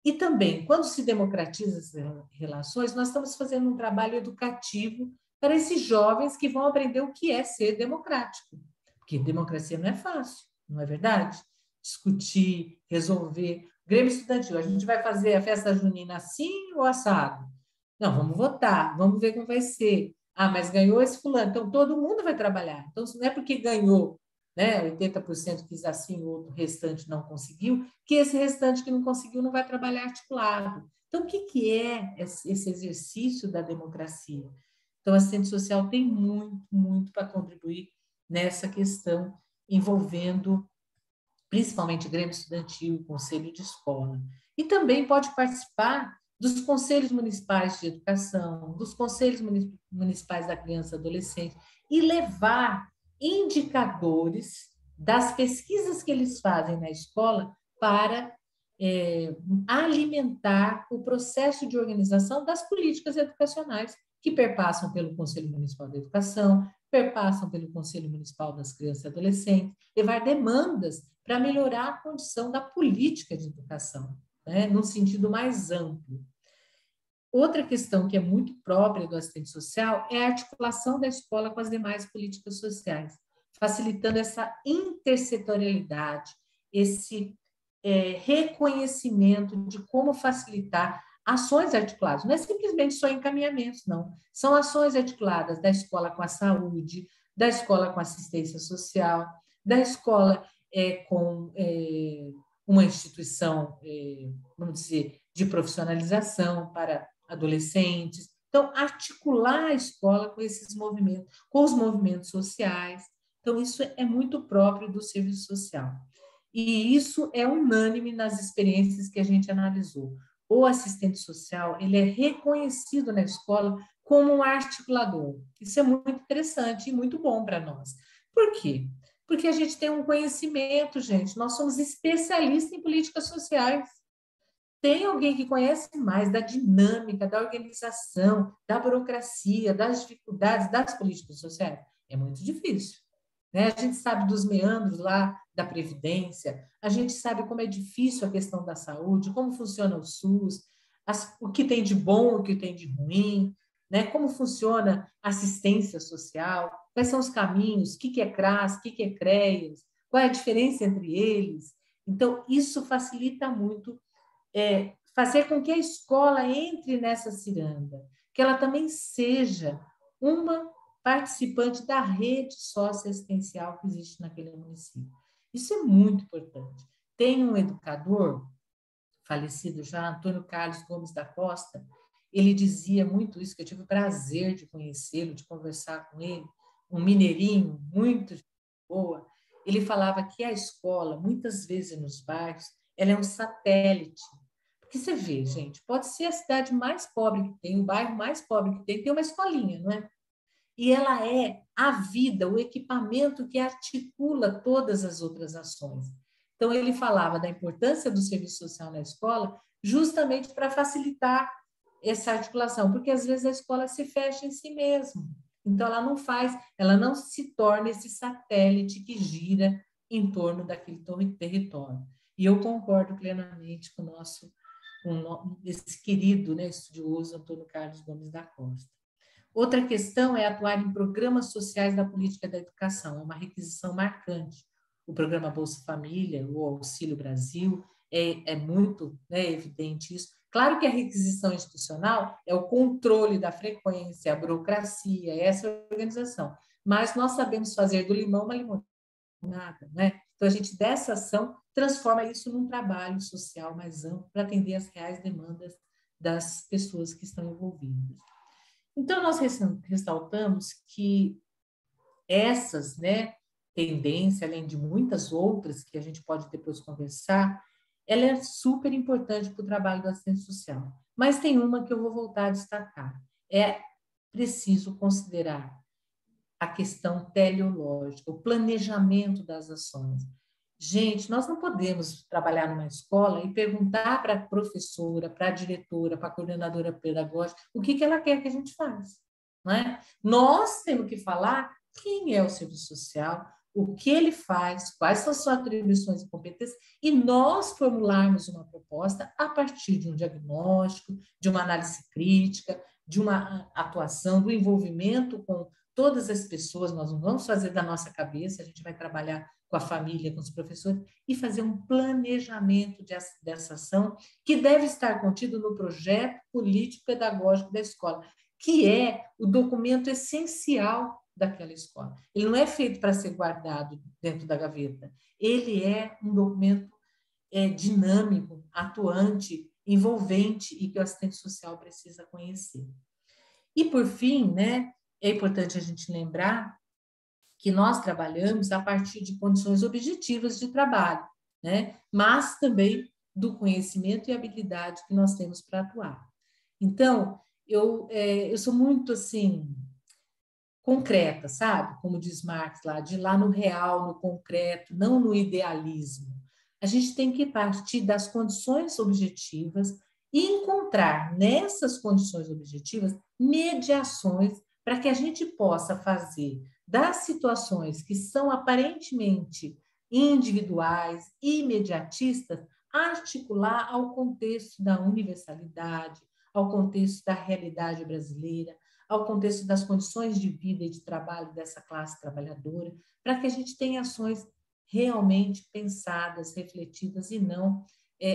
[SPEAKER 2] E também, quando se democratiza as relações, nós estamos fazendo um trabalho educativo para esses jovens que vão aprender o que é ser democrático. Porque democracia não é fácil, não é verdade? Discutir, resolver. Grêmio Estudantil, a gente vai fazer a festa junina assim ou assado? Não, vamos votar, vamos ver como vai ser. Ah, mas ganhou esse fulano, então todo mundo vai trabalhar. Então, não é porque ganhou, né, 80% quis assim, o outro restante não conseguiu, que esse restante que não conseguiu não vai trabalhar articulado. Então, o que é esse exercício da democracia? Então, a assistente social tem muito, muito para contribuir nessa questão, envolvendo principalmente Grêmio Estudantil, Conselho de Escola. E também pode participar dos conselhos municipais de educação, dos conselhos municipais da criança e adolescente, e levar indicadores das pesquisas que eles fazem na escola para alimentar o processo de organização das políticas educacionais que perpassam pelo Conselho Municipal da Educação, perpassam pelo Conselho Municipal das Crianças e Adolescentes, levar demandas para melhorar a condição da política de educação, né, num sentido mais amplo. Outra questão que é muito própria do assistente social é a articulação da escola com as demais políticas sociais, facilitando essa intersetorialidade, esse reconhecimento de como facilitar ações articuladas. Não é simplesmente só encaminhamentos, não. São ações articuladas da escola com a saúde, da escola com assistência social, da escola com uma instituição, vamos dizer, de profissionalização para adolescentes. Então, articular a escola com esses movimentos, com os movimentos sociais. Então, isso é muito próprio do serviço social. E isso é unânime nas experiências que a gente analisou. O assistente social, ele é reconhecido na escola como um articulador. Isso é muito interessante e muito bom para nós. Por quê? Porque a gente tem um conhecimento, gente. Nós somos especialistas em políticas sociais. Tem alguém que conhece mais da dinâmica, da organização, da burocracia, das dificuldades das políticas sociais? É muito difícil. Né? A gente sabe dos meandros lá da Previdência, a gente sabe como é difícil a questão da saúde, como funciona o SUS, o que tem de bom, o que tem de ruim, né? Como funciona a assistência social, quais são os caminhos, o que é CRAS, o que é CREAS, qual é a diferença entre eles. Então, isso facilita muito fazer com que a escola entre nessa ciranda, que ela também seja uma participante da rede socioassistencial que existe naquele município. Isso é muito importante. Tem um educador, falecido já, Antônio Carlos Gomes da Costa, ele dizia muito isso, que eu tive o prazer de conhecê-lo, de conversar com ele, um mineirinho muito boa. Ele falava que a escola, muitas vezes nos bairros, ela é um satélite. Porque você vê, gente, pode ser a cidade mais pobre que tem, o bairro mais pobre que tem uma escolinha, não é? E ela é a vida, o equipamento que articula todas as outras ações. Então, ele falava da importância do serviço social na escola justamente para facilitar essa articulação, porque às vezes a escola se fecha em si mesma. Então, ela não se torna esse satélite que gira em torno daquele território. E eu concordo plenamente com esse querido, né, estudioso Antônio Carlos Gomes da Costa. Outra questão é atuar em programas sociais da política da educação, é uma requisição marcante. O programa Bolsa Família, o Auxílio Brasil, é muito, né, evidente isso. Claro que a requisição institucional é o controle da frequência, a burocracia, essa organização, mas nós sabemos fazer do limão uma limonada, né? Então, a gente, dessa ação, transforma isso num trabalho social mais amplo para atender às reais demandas das pessoas que estão envolvidas. Então, nós ressaltamos que essas, né, tendências, além de muitas outras que a gente pode depois conversar, ela é super importante para o trabalho do assistente social. Mas tem uma que eu vou voltar a destacar. É preciso considerar a questão teleológica, o planejamento das ações. Gente, nós não podemos trabalhar numa escola e perguntar para a professora, para a diretora, para a coordenadora pedagógica, o que ela quer que a gente faça, não é? Nós temos que falar quem é o serviço social, o que ele faz, quais são as suas atribuições e competências, e nós formularmos uma proposta a partir de um diagnóstico, de uma análise crítica, de uma atuação, do envolvimento com todas as pessoas. Nós não vamos fazer da nossa cabeça, a gente vai trabalhar com a família, com os professores, e fazer um planejamento dessa ação, que deve estar contido no projeto político-pedagógico da escola, que é o documento essencial daquela escola. Ele não é feito para ser guardado dentro da gaveta, ele é um documento dinâmico, atuante, envolvente, e que o assistente social precisa conhecer. E, por fim, né, é importante a gente lembrar que nós trabalhamos a partir de condições objetivas de trabalho, né, mas também do conhecimento e habilidade que nós temos para atuar. Então, eu sou muito, assim, concreta, sabe? Como diz Marx lá, de ir lá no real, no concreto, não no idealismo. A gente tem que partir das condições objetivas e encontrar nessas condições objetivas mediações para que a gente possa fazer das situações que são aparentemente individuais e imediatistas, articular ao contexto da universalidade, ao contexto da realidade brasileira, ao contexto das condições de vida e de trabalho dessa classe trabalhadora, para que a gente tenha ações realmente pensadas, refletidas, e não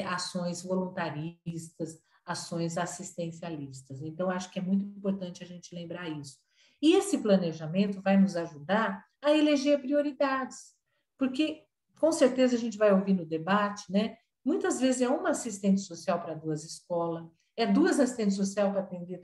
[SPEAKER 2] ações voluntaristas, ações assistencialistas. Então, acho que é muito importante a gente lembrar isso. E esse planejamento vai nos ajudar a eleger prioridades, porque, com certeza, a gente vai ouvir no debate, né? Muitas vezes é uma assistente social para 2 escolas, é 2 assistentes sociais para atender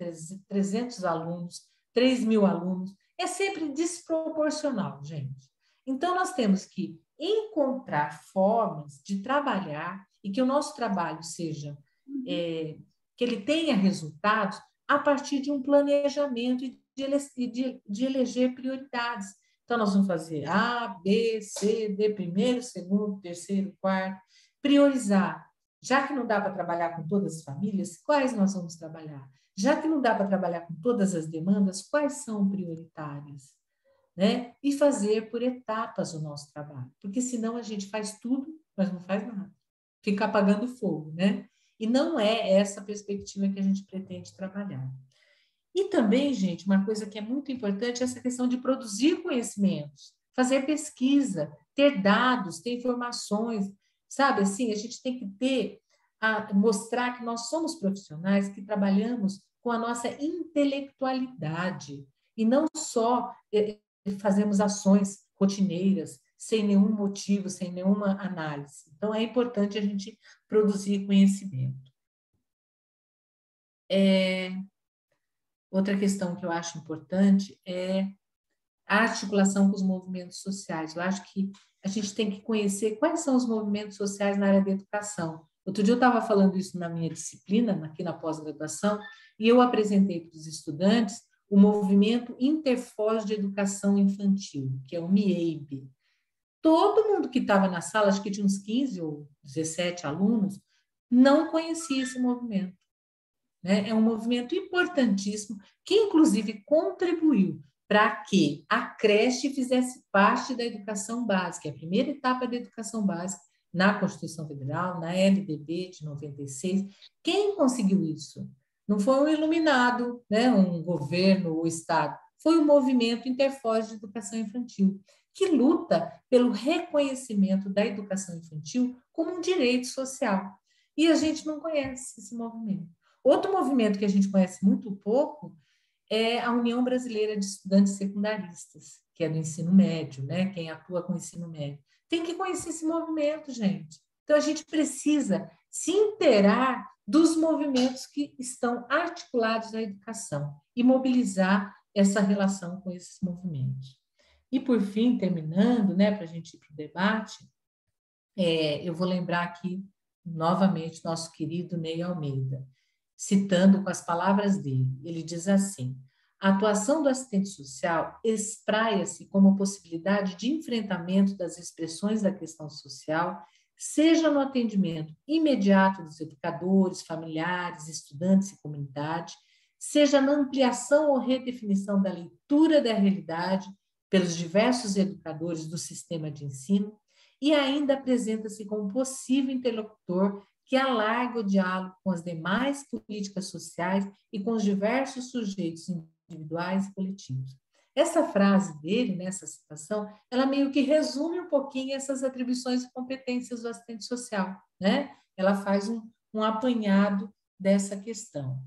[SPEAKER 2] 300 alunos, 3.000 alunos. É sempre desproporcional, gente. Então, nós temos que encontrar formas de trabalhar e que o nosso trabalho seja, que ele tenha resultados a partir de um planejamento e de eleger prioridades. Então, nós vamos fazer A, B, C, D, primeiro, segundo, terceiro, quarto, priorizar. Já que não dá para trabalhar com todas as famílias, quais nós vamos trabalhar? Já que não dá para trabalhar com todas as demandas, quais são prioritárias? Né? E fazer por etapas o nosso trabalho, porque senão a gente faz tudo, mas não faz nada. Fica apagando fogo, né? E não é essa a perspectiva que a gente pretende trabalhar. E também, gente, uma coisa que é muito importante é essa questão de produzir conhecimentos, fazer pesquisa, ter dados, ter informações, sabe? Assim, a gente tem que mostrar que nós somos profissionais que trabalhamos com a nossa intelectualidade e não só fazemos ações rotineiras, sem nenhum motivo, sem nenhuma análise. Então, é importante a gente produzir conhecimento. Outra questão que eu acho importante é a articulação com os movimentos sociais. Eu acho que a gente tem que conhecer quais são os movimentos sociais na área da educação. Outro dia eu estava falando isso na minha disciplina, aqui na pós-graduação, e eu apresentei para os estudantes o Movimento Interfoz de Educação Infantil, que é o MIEIB. Todo mundo que estava na sala, acho que tinha uns 15 ou 17 alunos, não conhecia esse movimento. Né? É um movimento importantíssimo, que inclusive contribuiu para que a creche fizesse parte da educação básica, a primeira etapa da educação básica, na Constituição Federal, na LDB de 96. Quem conseguiu isso? Não foi um iluminado, né, um governo ou Estado, foi o movimento Interfoz de Educação Infantil, que luta pelo reconhecimento da educação infantil como um direito social. E a gente não conhece esse movimento. Outro movimento que a gente conhece muito pouco é a União Brasileira de Estudantes Secundaristas, que é do ensino médio, né? Quem atua com o ensino médio. Tem que conhecer esse movimento, gente. Então, a gente precisa se inteirar dos movimentos que estão articulados na educação e mobilizar essa relação com esses movimentos. E, por fim, terminando, né, para a gente ir para o debate, eu vou lembrar aqui, novamente, nosso querido Ney Almeida, citando com as palavras dele. Ele diz assim: A atuação do assistente social espraia-se como possibilidade de enfrentamento das expressões da questão social, seja no atendimento imediato dos educadores, familiares, estudantes e comunidade, seja na ampliação ou redefinição da leitura da realidade pelos diversos educadores do sistema de ensino, e ainda apresenta-se como possível interlocutor que alarga o diálogo com as demais políticas sociais e com os diversos sujeitos individuais e coletivos. Essa frase dele, nessa citação, ela meio que resume um pouquinho essas atribuições e competências do assistente social, né? Ela faz um apanhado dessa questão.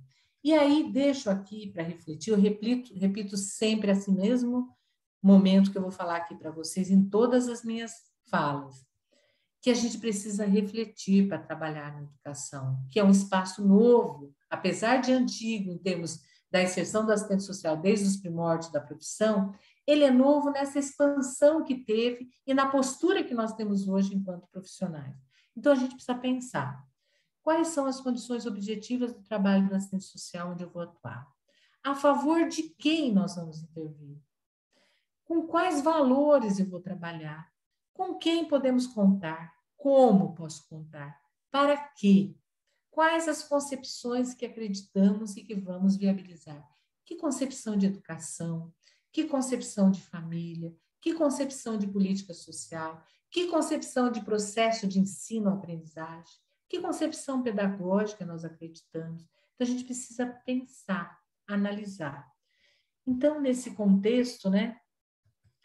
[SPEAKER 2] E aí, deixo aqui para refletir, eu repito sempre esse mesmo momento que eu vou falar aqui para vocês em todas as minhas falas, que a gente precisa refletir para trabalhar na educação, que é um espaço novo, apesar de antigo em termos da inserção do assistente social desde os primórdios da profissão, ele é novo nessa expansão que teve e na postura que nós temos hoje enquanto profissionais. Então, a gente precisa pensar quais são as condições objetivas do trabalho do assistente social onde eu vou atuar. A favor de quem nós vamos intervir? Com quais valores eu vou trabalhar? Com quem podemos contar? Como posso contar? Para quê? Quais as concepções que acreditamos e que vamos viabilizar? Que concepção de educação? Que concepção de família? Que concepção de política social? Que concepção de processo de ensino-aprendizagem? Que concepção pedagógica nós acreditamos? Então, a gente precisa pensar, analisar. Então, nesse contexto, né,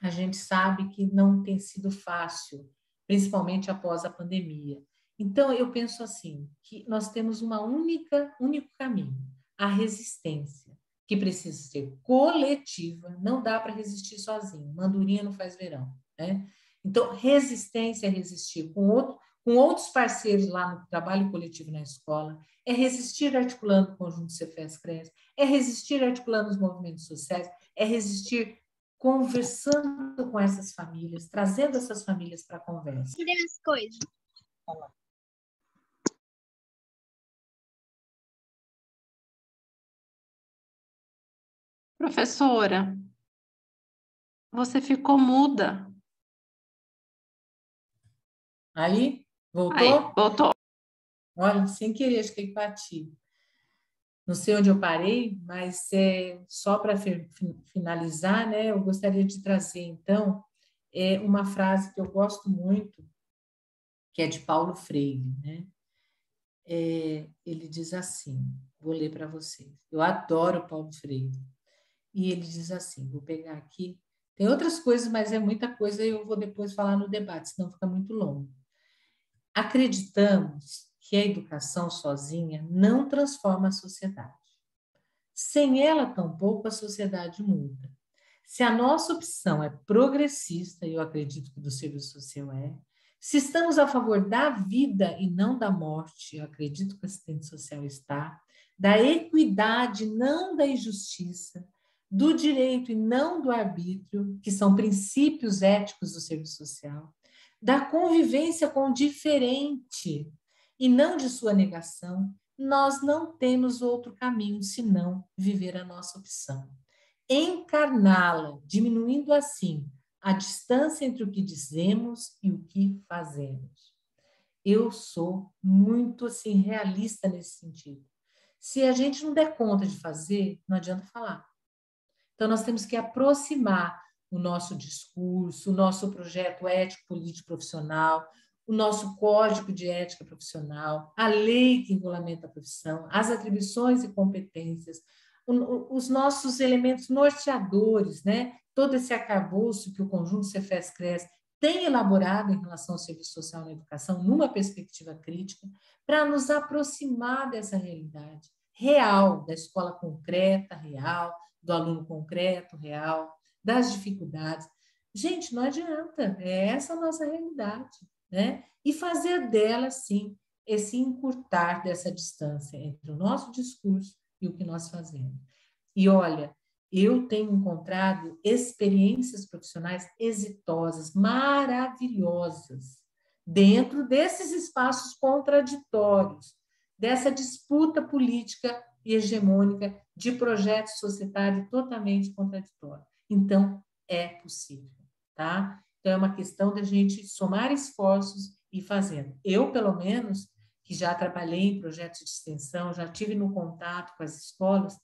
[SPEAKER 2] a gente sabe que não tem sido fácil, principalmente após a pandemia. Então, eu penso assim, que nós temos único caminho, a resistência, que precisa ser coletiva, não dá para resistir sozinho, mandurinha não faz verão, né? Então, resistência é resistir com outros parceiros lá no trabalho coletivo na escola, é resistir articulando o conjunto Cefes-Cres, é resistir articulando os movimentos sociais, é resistir conversando com essas famílias, trazendo essas famílias para a conversa.
[SPEAKER 3] As coisas.
[SPEAKER 4] Professora, você ficou muda.
[SPEAKER 2] Aí, voltou?
[SPEAKER 4] Aí, voltou.
[SPEAKER 2] Olha, sem querer, acho que bati. Não sei onde eu parei, mas só para finalizar, né, eu gostaria de trazer, então, uma frase que eu gosto muito, que é de Paulo Freire, né? Ele diz assim, vou ler para vocês. Eu adoro Paulo Freire. E ele diz assim, vou pegar aqui. Tem outras coisas, mas é muita coisa e eu vou depois falar no debate, senão fica muito longo. Acreditamos que a educação sozinha não transforma a sociedade. Sem ela, tampouco a sociedade muda. Se a nossa opção é progressista, e eu acredito que do serviço social se estamos a favor da vida e não da morte, eu acredito que o assistente social está, da equidade, não da injustiça, do direito e não do arbítrio, que são princípios éticos do serviço social, da convivência com o diferente e não de sua negação, nós não temos outro caminho senão viver a nossa opção. Encarná-la, diminuindo assim a distância entre o que dizemos e o que fazemos. Eu sou muito assim realista nesse sentido. Se a gente não der conta de fazer, não adianta falar. Então, nós temos que aproximar o nosso discurso, o nosso projeto ético, político, profissional, o nosso código de ética profissional, a lei que regulamenta a profissão, as atribuições e competências, os nossos elementos norteadores, né? Todo esse arcabouço que o conjunto Cefes-Cres tem elaborado em relação ao serviço social na educação, numa perspectiva crítica, para nos aproximar dessa realidade real, da escola concreta, real, do aluno concreto, real, das dificuldades. Gente, não adianta, é essa a nossa realidade, né? E fazer dela, sim, esse encurtar dessa distância entre o nosso discurso e o que nós fazemos. E olha, eu tenho encontrado experiências profissionais exitosas, maravilhosas, dentro desses espaços contraditórios, dessa disputa política e hegemônica de projeto societário totalmente contraditório. Então, é possível, tá? Então, é uma questão da gente somar esforços e fazendo. Eu, pelo menos, que já trabalhei em projetos de extensão, já tive no contato com as escolas,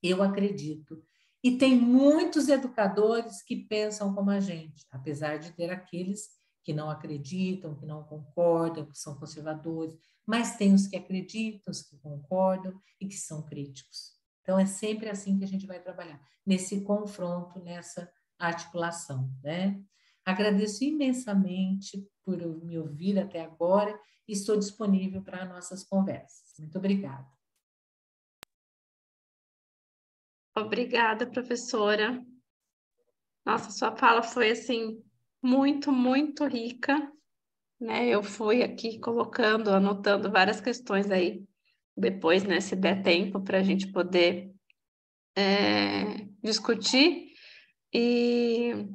[SPEAKER 2] eu acredito. E tem muitos educadores que pensam como a gente, apesar de ter aqueles que não acreditam, que não concordam, que são conservadores, mas tem os que acreditam, os que concordam e que são críticos. Então, é sempre assim que a gente vai trabalhar, nesse confronto, nessa articulação, né? Agradeço imensamente por me ouvir até agora e estou disponível para nossas conversas. Muito obrigada.
[SPEAKER 4] Obrigada, professora. Nossa, sua fala foi assim muito, muito rica, né? Eu fui aqui colocando, anotando várias questões aí depois, né, se der tempo para a gente poder discutir e,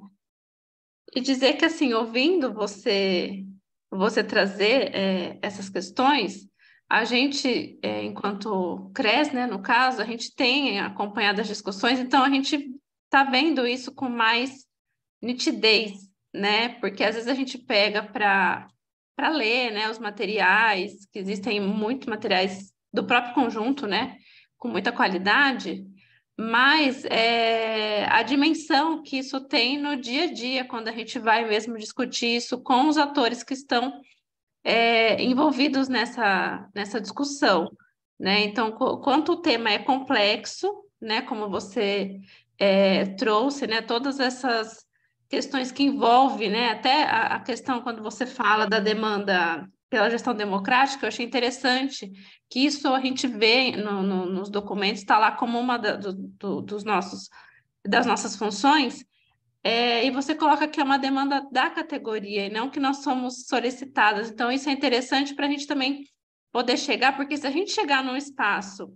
[SPEAKER 4] e dizer que assim, ouvindo você trazer essas questões, a gente, enquanto CRES, né, no caso, a gente tem acompanhado as discussões, então a gente está vendo isso com mais nitidez, né? Porque às vezes a gente pega para ler, né, os materiais, que existem muitos materiais do próprio conjunto, né, com muita qualidade, mas a dimensão que isso tem no dia a dia, quando a gente vai mesmo discutir isso com os atores que estão envolvidos nessa discussão, né? Então, quanto o tema é complexo, né, como você trouxe, né, todas essas questões que envolvem, né, até a questão quando você fala da demanda pela gestão democrática, eu achei interessante que isso a gente vê nos documentos, está lá como uma das nossas funções, e você coloca que é uma demanda da categoria e não que nós somos solicitadas. Então, isso é interessante para a gente também poder chegar, porque se a gente chegar num espaço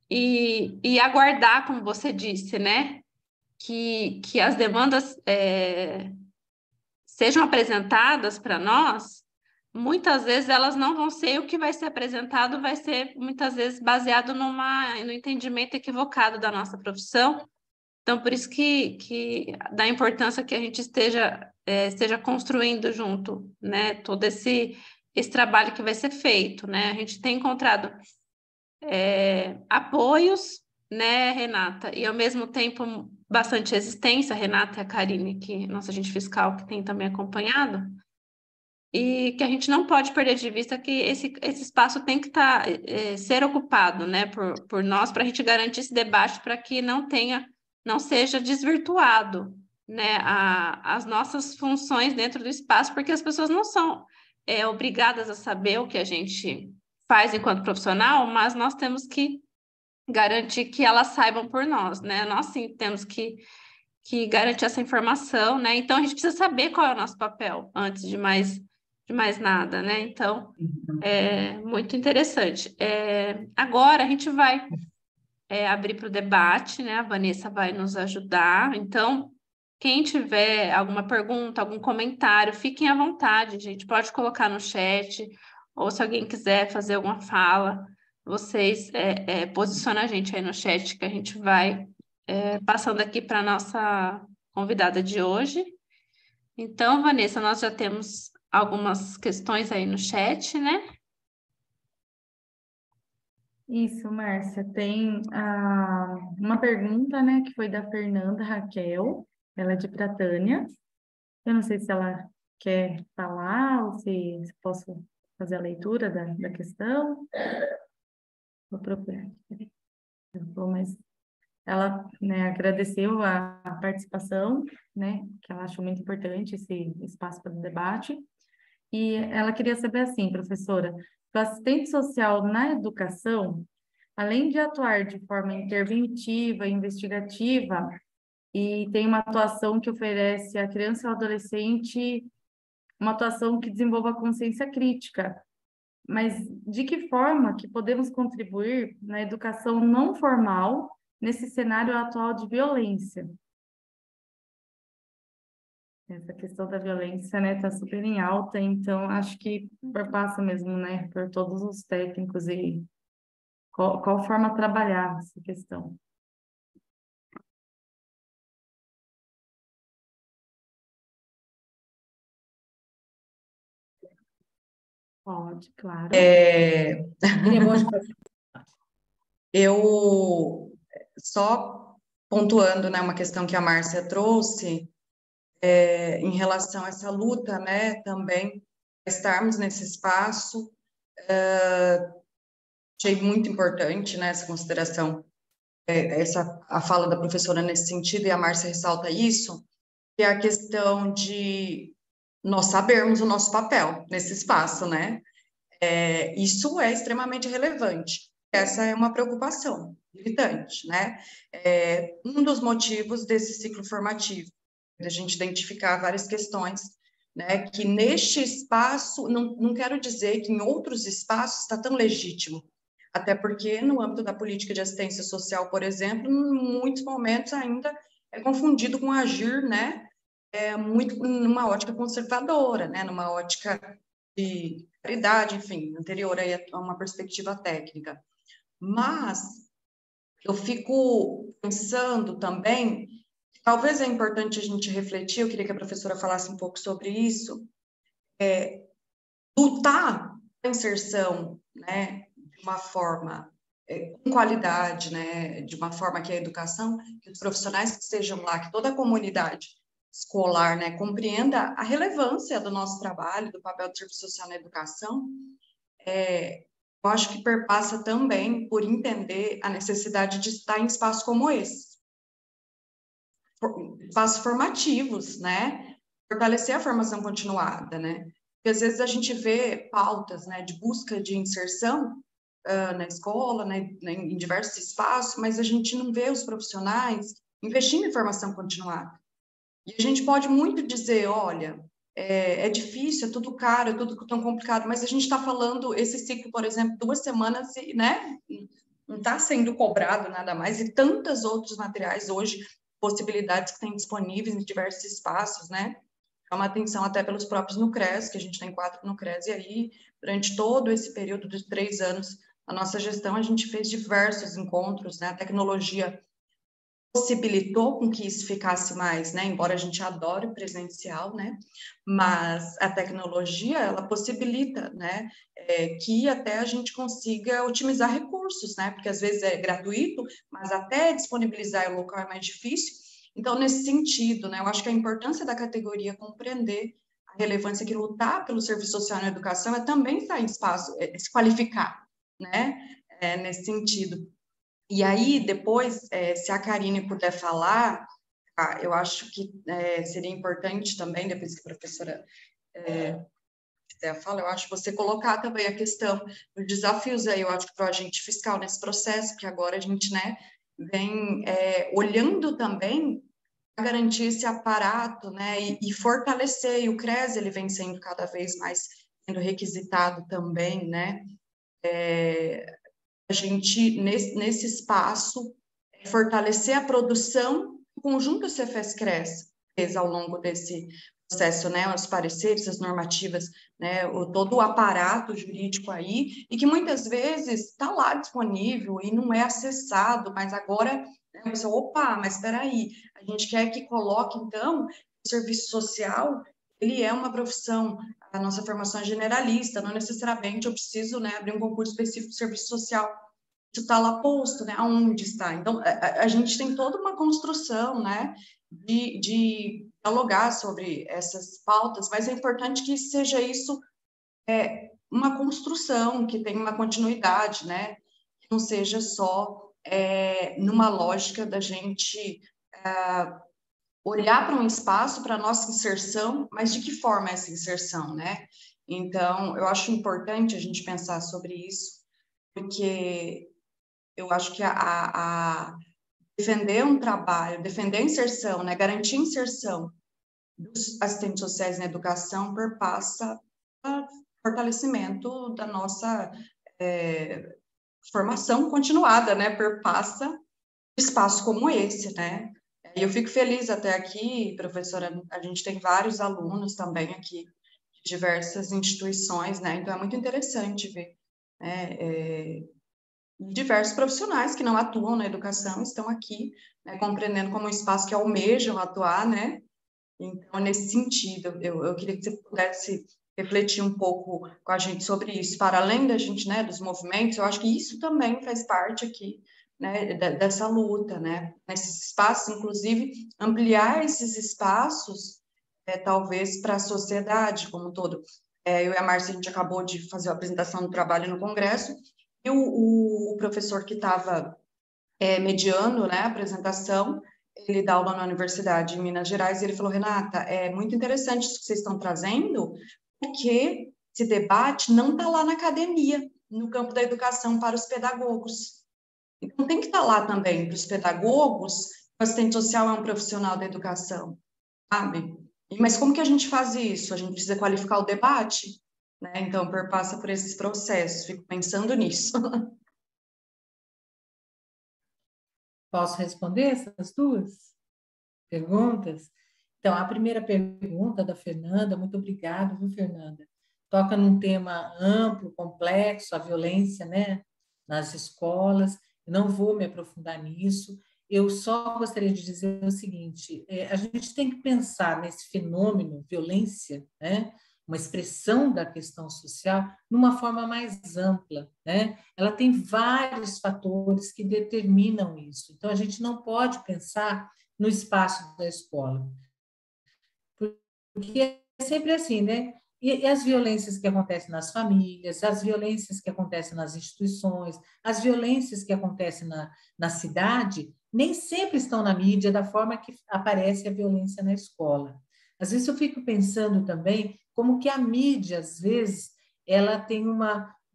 [SPEAKER 4] e aguardar, como você disse, né, que as demandas sejam apresentadas para nós, muitas vezes elas não vão ser o que vai ser apresentado, vai ser muitas vezes baseado no entendimento equivocado da nossa profissão. Então, por isso que dá importância que a gente esteja construindo junto, né, todo esse trabalho que vai ser feito, né? A gente tem encontrado apoios, né, Renata, e ao mesmo tempo bastante resistência, Renata e a Karine, que nossa agente fiscal, que tem também acompanhado, e que a gente não pode perder de vista que esse espaço tem que ser ocupado, né, por nós, para a gente garantir esse debate, para que não seja desvirtuado, né, as nossas funções dentro do espaço, porque as pessoas não são obrigadas a saber o que a gente faz enquanto profissional, mas nós temos que garantir que elas saibam por nós, né? Nós sim temos que garantir essa informação, né? Então a gente precisa saber qual é o nosso papel antes de mais nada, né? Então é muito interessante. Agora a gente vai abrir para o debate, né? A Vanessa vai nos ajudar. Então, quem tiver alguma pergunta, algum comentário, fiquem à vontade, gente. Pode colocar no chat, ou se alguém quiser fazer alguma fala, vocês posicionam a gente aí no chat, que a gente vai passando aqui para a nossa convidada de hoje. Então, Vanessa, nós já temos algumas questões aí no chat, né?
[SPEAKER 3] Isso, Márcia. Tem uma pergunta, né, que foi da Fernanda Raquel, ela é de Pratânia. Eu não sei se ela quer falar ou se posso fazer a leitura da questão. Vou procurar. Mas ela, né, agradeceu a participação, né, que ela achou muito importante esse espaço para o debate. E ela queria saber assim, professora, o assistente social na educação, além de atuar de forma interventiva e investigativa, e tem uma atuação que oferece à criança e ao adolescente uma atuação que desenvolva a consciência crítica. Mas de que forma que podemos contribuir na educação não formal nesse cenário atual de violência? Essa questão da violência, né, está super em alta, então acho que perpassa mesmo, né, por todos os técnicos e Qual forma trabalhar essa questão? Pode, claro.
[SPEAKER 2] Seria bom de
[SPEAKER 5] Eu, só pontuando, né, uma questão que a Márcia trouxe, em relação a essa luta, né, também, estarmos nesse espaço, achei muito importante, né, essa consideração, a fala da professora nesse sentido, e a Márcia ressalta isso, que é a questão de nós sabermos o nosso papel nesse espaço, né? Isso é extremamente relevante. Essa é uma preocupação gritante, né? Um dos motivos desse ciclo formativo, da gente identificar várias questões, né? Que neste espaço, não quero dizer que em outros espaços está tão legítimo, até porque no âmbito da política de assistência social, por exemplo, em muitos momentos ainda é confundido com agir, né? Muito numa ótica conservadora, né? Numa ótica de caridade, enfim, anterior aí a uma perspectiva técnica. Mas eu fico pensando também, talvez é importante a gente refletir, eu queria que a professora falasse um pouco sobre isso, lutar a inserção, né, de uma forma com qualidade, né, de uma forma que a educação, que os profissionais que estejam lá, que toda a comunidade escolar, né, compreenda a relevância do nosso trabalho, do papel do serviço social na educação, eu acho que perpassa também por entender a necessidade de estar em espaços como esse, espaços formativos, né, fortalecer a formação continuada, né, porque às vezes a gente vê pautas, né, de busca de inserção na escola, né, em diversos espaços, mas a gente não vê os profissionais investindo em formação continuada. E a gente pode muito dizer, olha, é difícil, é tudo caro, é tudo tão complicado, mas a gente está falando, esse ciclo, por exemplo, 2 semanas, né, não está sendo cobrado nada mais, e tantos outros materiais hoje, possibilidades que tem disponíveis em diversos espaços, né, chama atenção até pelos próprios Nucres, que a gente tem 4 Nucres, e aí, durante todo esse período de 3 anos, a nossa gestão, a gente fez diversos encontros, né, a tecnologia possibilitou com que isso ficasse mais, né, embora a gente adore o presencial, né, mas a tecnologia, ela possibilita, né, que até a gente consiga otimizar recursos, né, porque às vezes é gratuito, mas até disponibilizar o local é mais difícil. Então, nesse sentido, né, eu acho que a importância da categoria compreender a relevância que lutar pelo serviço social na educação é também estar em espaço, se qualificar, né, nesse sentido. E aí, depois, se a Karine puder falar, eu acho que seria importante também, depois que a professora fala, eu acho você colocar também a questão dos desafios aí, eu acho, para o agente fiscal nesse processo, porque agora a gente, né, vem olhando também a garantir esse aparato, né, e fortalecer, e o CRES, ele vem sendo cada vez mais sendo requisitado também, né, a gente, nesse espaço, fortalecer a produção, o conjunto Cefes-Cres fez ao longo desse processo, né, os pareceres, as normativas, né, todo o aparato jurídico aí, e que muitas vezes está lá disponível e não é acessado, mas agora, né, você, opa, mas espera aí, a gente quer que coloque, então, o serviço social, ele é uma profissão, a nossa formação é generalista, não necessariamente eu preciso, né, abrir um concurso específico de serviço social, isso está lá posto, né, aonde está. Então, a gente tem toda uma construção, né, de dialogar sobre essas pautas, mas é importante que seja isso uma construção, que tenha uma continuidade, né, que não seja só numa lógica da gente olhar para um espaço para a nossa inserção, mas de que forma é essa inserção, né? Então, eu acho importante a gente pensar sobre isso, porque eu acho que defender um trabalho, defender a inserção, né, garantir a inserção dos assistentes sociais na educação perpassa o fortalecimento da nossa formação continuada, né, perpassa espaços como esse, né. E eu fico feliz até aqui, professora, a gente tem vários alunos também aqui de diversas instituições, né, então é muito interessante ver, né, diversos profissionais que não atuam na educação estão aqui, né, compreendendo como um espaço que almejam atuar, né? Então, nesse sentido, eu queria que você pudesse refletir um pouco com a gente sobre isso, para além da gente, né, dos movimentos, eu acho que isso também faz parte aqui, né, dessa luta, né, nesses espaços, inclusive, ampliar esses espaços, talvez, para a sociedade como um todo. Eu e a Márcia, a gente acabou de fazer a apresentação do trabalho no Congresso, e o professor que estava mediando, né, a apresentação, ele dá aula na Universidade de Minas Gerais, e ele falou, Renata, é muito interessante isso que vocês estão trazendo, porque esse debate não está lá na academia, no campo da educação para os pedagogos. Então, tem que estar lá também para os pedagogos, o assistente social é um profissional da educação, sabe? Mas como que a gente faz isso? A gente precisa qualificar o debate, né? Então, perpassa por esses processos, fico pensando nisso.
[SPEAKER 2] Posso responder essas duas perguntas? Então, a primeira pergunta da Fernanda, muito obrigada, viu, Fernanda? Toca num tema amplo, complexo, a violência, né, nas escolas. Eu não vou me aprofundar nisso. Eu só gostaria de dizer o seguinte: a gente tem que pensar nesse fenômeno, violência, né, uma expressão da questão social, numa forma mais ampla, né? Ela tem vários fatores que determinam isso. Então, a gente não pode pensar no espaço da escola, porque é sempre assim, né? E as violências que acontecem nas famílias, as violências que acontecem nas instituições, as violências que acontecem na cidade, nem sempre estão na mídia da forma que aparece a violência na escola. Às vezes eu fico pensando também como que a mídia, às vezes, ela tem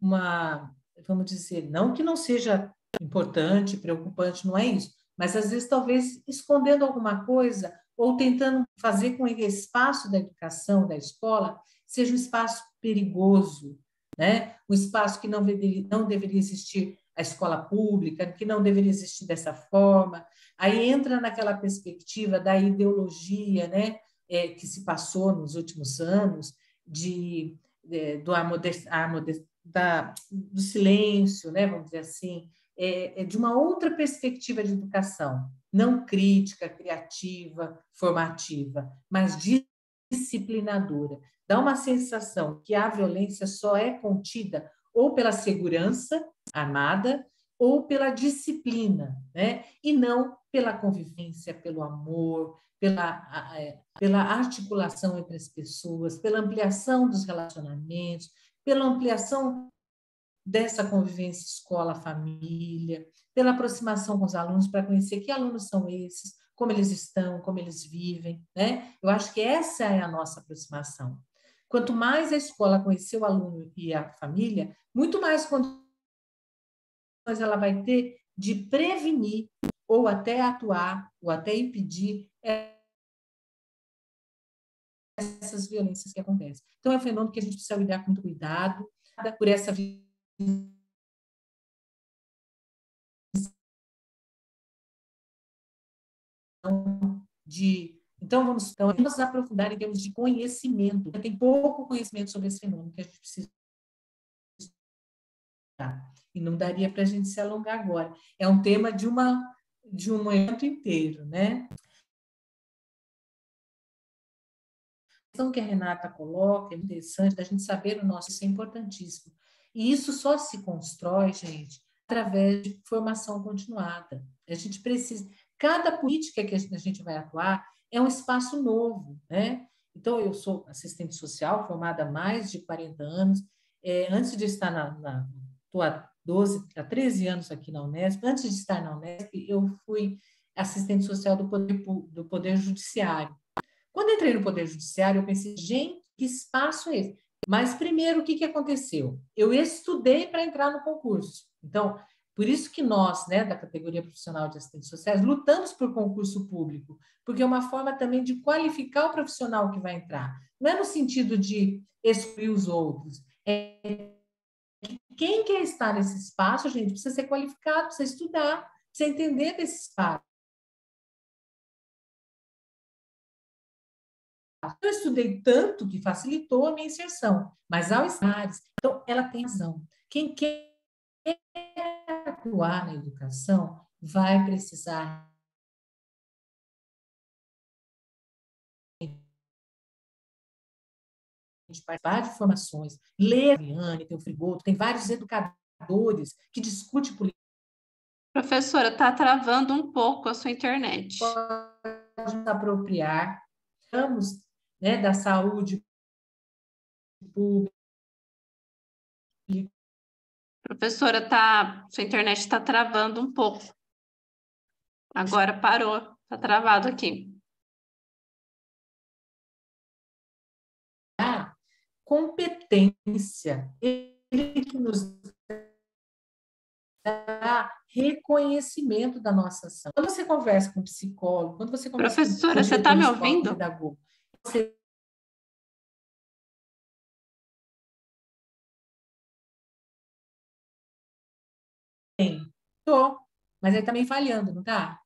[SPEAKER 2] vamos dizer, não que não seja importante, preocupante, não é isso, mas às vezes talvez escondendo alguma coisa ou tentando fazer com que o espaço da educação, da escola, seja um espaço perigoso, né? Um espaço que não deveria existir a escola pública, que não deveria existir dessa forma. Aí entra naquela perspectiva da ideologia, né? Que se passou nos últimos anos do silêncio, né? Vamos dizer assim, de uma outra perspectiva de educação, não crítica, criativa, formativa, mas disciplinadora. Dá uma sensação que a violência só é contida ou pela segurança armada ou pela disciplina, né? E não pela convivência, pelo amor, pela articulação entre as pessoas, pela ampliação dos relacionamentos, pela ampliação dessa convivência escola-família, pela aproximação com os alunos para conhecer que alunos são esses, como eles estão, como eles vivem, né? Eu acho que essa é a nossa aproximação. Quanto mais a escola conhecer o aluno e a família, muito mais condições ela vai ter de prevenir ou até atuar, ou até impedir essas violências que acontecem. Então, é um fenômeno que a gente precisa lidar com muito cuidado por essa Então, vamos aprofundar em termos de conhecimento. Tem pouco conhecimento sobre esse fenômeno que a gente precisa estudar. E não daria para a gente se alongar agora. É um tema de um evento inteiro, né? A questão que a Renata coloca é interessante, da gente saber o nosso, isso é importantíssimo. E isso só se constrói, gente, através de formação continuada. A gente precisa... Cada política que a gente vai atuar é um espaço novo, né? Então, eu sou assistente social, formada há mais de 40 anos. Antes de estar estou há 13 anos aqui na Unesp. Antes de estar na Unesp, eu fui assistente social do Poder Judiciário. Quando entrei no Poder Judiciário, eu pensei, gente, que espaço é esse? Mas, primeiro, o que aconteceu? Eu estudei para entrar no concurso. Então, por isso que nós, né, da categoria profissional de assistentes sociais, lutamos por concurso público, porque é uma forma também de qualificar o profissional que vai entrar. Não é no sentido de excluir os outros. Quem quer estar nesse espaço, gente, precisa ser qualificado, precisa estudar, precisa entender desse espaço. Eu estudei tanto que facilitou a minha inserção, mas ao estar, então ela tem razão. Quem quer atuar na educação, vai precisar participar de formações, ler a Ariane, tem o Frigoto, tem vários educadores que discutem política.
[SPEAKER 4] Professora, está travando um pouco a sua internet.
[SPEAKER 2] Pode nos apropriar, vamos, né, da saúde pública.
[SPEAKER 4] Professora, sua internet está travando um pouco. Agora parou, está travado aqui.
[SPEAKER 2] A competência, ele que nos dá reconhecimento da nossa ação. Quando você conversa com um psicólogo, quando você conversa
[SPEAKER 4] Professora,
[SPEAKER 2] com um
[SPEAKER 4] você está me
[SPEAKER 2] diretor de escola,
[SPEAKER 4] ouvindo?
[SPEAKER 2] pedagogo, você tem. Estou, mas aí também falhando, não está?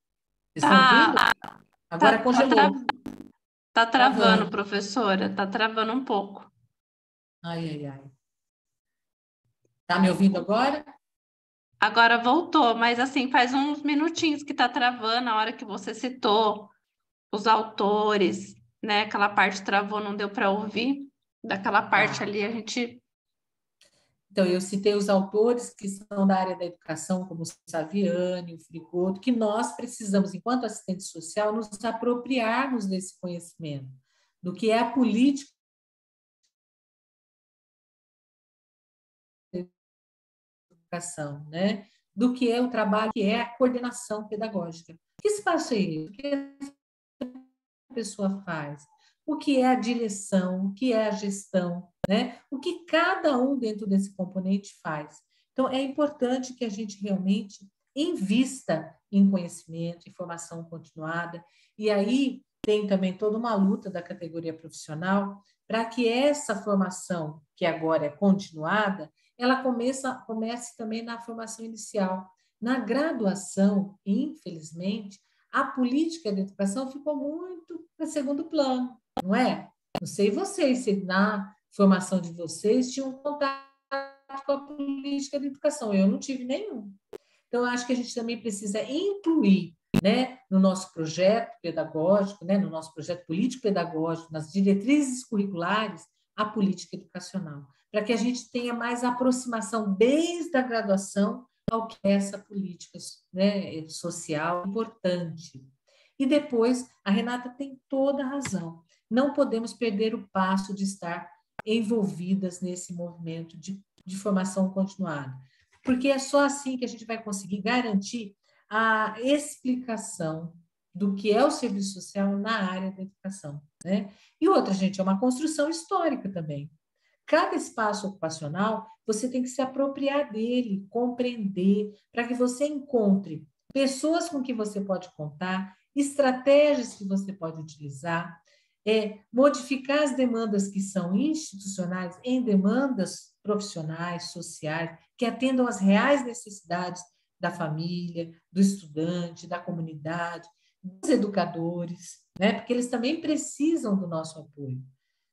[SPEAKER 2] Vocês estão ouvindo? Agora congelou.
[SPEAKER 4] Tá travando, professora. Tá travando um pouco.
[SPEAKER 2] Ai, ai, ai. Tá me ouvindo agora?
[SPEAKER 4] Agora voltou, mas assim, faz uns minutinhos que tá travando a hora que você citou os autores, né? Aquela parte travou, não deu para ouvir. Daquela parte ali a gente...
[SPEAKER 2] Então, eu citei os autores que são da área da educação, como o Saviani, o Frigoto, que nós precisamos, enquanto assistente social, nos apropriarmos desse conhecimento, do que é a política da educação, né? Do que é o trabalho, que é a coordenação pedagógica. Que espaço é esse? O que a pessoa faz? O que é a direção? O que é a gestão? Né? O que cada um dentro desse componente faz. Então, é importante que a gente realmente invista em conhecimento, em formação continuada, e aí tem também toda uma luta da categoria profissional para que essa formação, que agora é continuada, ela comece também na formação inicial. Na graduação, infelizmente, a política de educação ficou muito para segundo plano, não é? Não sei vocês, se na formação de vocês tinham contato com a política de educação. Eu não tive nenhum. Então, acho que a gente também precisa incluir, né, no nosso projeto pedagógico, né, no nosso projeto político-pedagógico, nas diretrizes curriculares, a política educacional, para que a gente tenha mais aproximação desde a graduação ao que é essa política, né, social importante. E depois, a Renata tem toda a razão. Não podemos perder o passo de estar envolvidas nesse movimento de formação continuada, porque é só assim que a gente vai conseguir garantir a explicação do que é o serviço social na área da educação, né? E outra, gente, é uma construção histórica também. Cada espaço ocupacional, você tem que se apropriar dele, compreender, para que você encontre pessoas com que você pode contar, estratégias que você pode utilizar, modificar as demandas que são institucionais em demandas profissionais, sociais, que atendam às reais necessidades da família, do estudante, da comunidade, dos educadores, né? Porque eles também precisam do nosso apoio.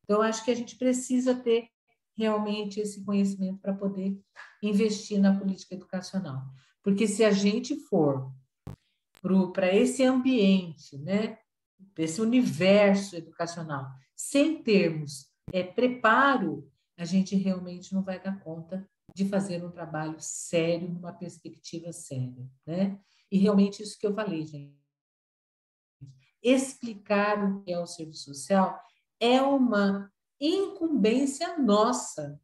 [SPEAKER 2] Então, acho que a gente precisa ter realmente esse conhecimento para poder investir na política educacional. Porque se a gente for para esse ambiente, né, esse universo educacional, sem termos preparo, a gente realmente não vai dar conta de fazer um trabalho sério, numa perspectiva séria, né? E realmente isso que eu falei, gente. Explicar o que é o serviço social é uma incumbência nossa.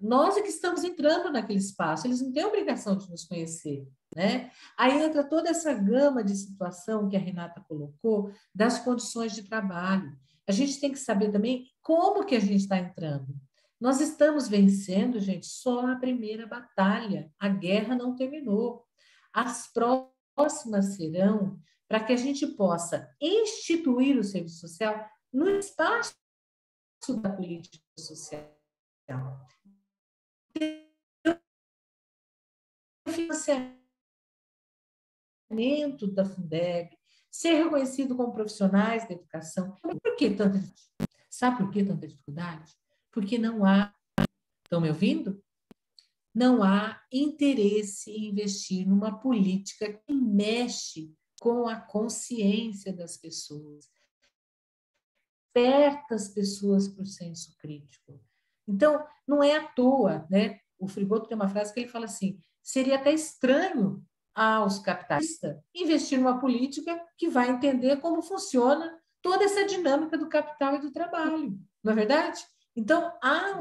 [SPEAKER 2] Nós é que estamos entrando naquele espaço, eles não têm obrigação de nos conhecer, né? Aí entra toda essa gama de situação que a Renata colocou, das condições de trabalho. A gente tem que saber também como que a gente está entrando. Nós estamos vencendo, gente, só a primeira batalha. A guerra não terminou. As próximas serão para que a gente possa instituir o serviço social no espaço da política social. Financiamento da Fundeb, ser reconhecido como profissionais da educação. Por que tanta dificuldade? Sabe por que tanta dificuldade? Porque não há... Estão me ouvindo? não há interesse em investir numa política que mexe com a consciência das pessoas, desperta as pessoas para o senso crítico. Então, não é à toa, né? O Frigoto tem uma frase que ele fala assim: seria até estranho aos capitalistas investir numa política que vai entender como funciona toda essa dinâmica do capital e do trabalho, não é verdade? Então, há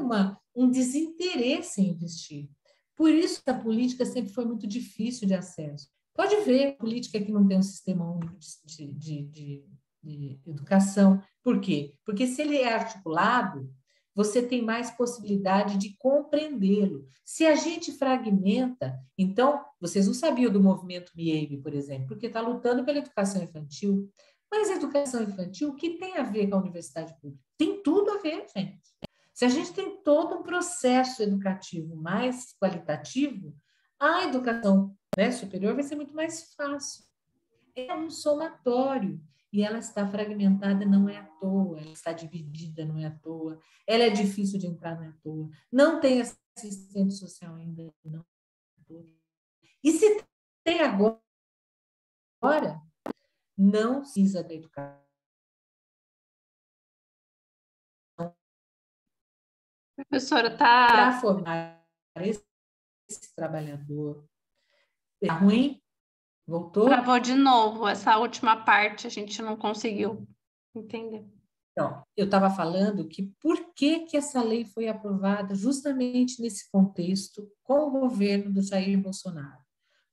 [SPEAKER 2] um desinteresse em investir. Por isso que a política sempre foi muito difícil de acesso. Pode ver política que não tem um sistema único de educação. Por quê? Porque se ele é articulado, você tem mais possibilidade de compreendê-lo. Se a gente fragmenta, então, vocês não sabiam do movimento MIEB, por exemplo, porque está lutando pela educação infantil. Mas a educação infantil, o que tem a ver com a universidade pública? Tem tudo a ver, gente. Se a gente tem todo um processo educativo mais qualitativo, a educação, né, superior vai ser muito mais fácil. É um somatório. E ela está fragmentada, não é à toa. Ela está dividida, não é à toa. Ela é difícil de entrar, não é à toa. Não tem assistente social ainda, não é à toa. E se tem agora, não precisa da educação.
[SPEAKER 4] Professora,
[SPEAKER 2] Para
[SPEAKER 4] tá
[SPEAKER 2] formar esse trabalhador. É ruim? Voltou?
[SPEAKER 4] travou de novo. Essa última parte a gente não conseguiu entender.
[SPEAKER 2] Então, eu estava falando que por que essa lei foi aprovada justamente nesse contexto com o governo do Jair Bolsonaro?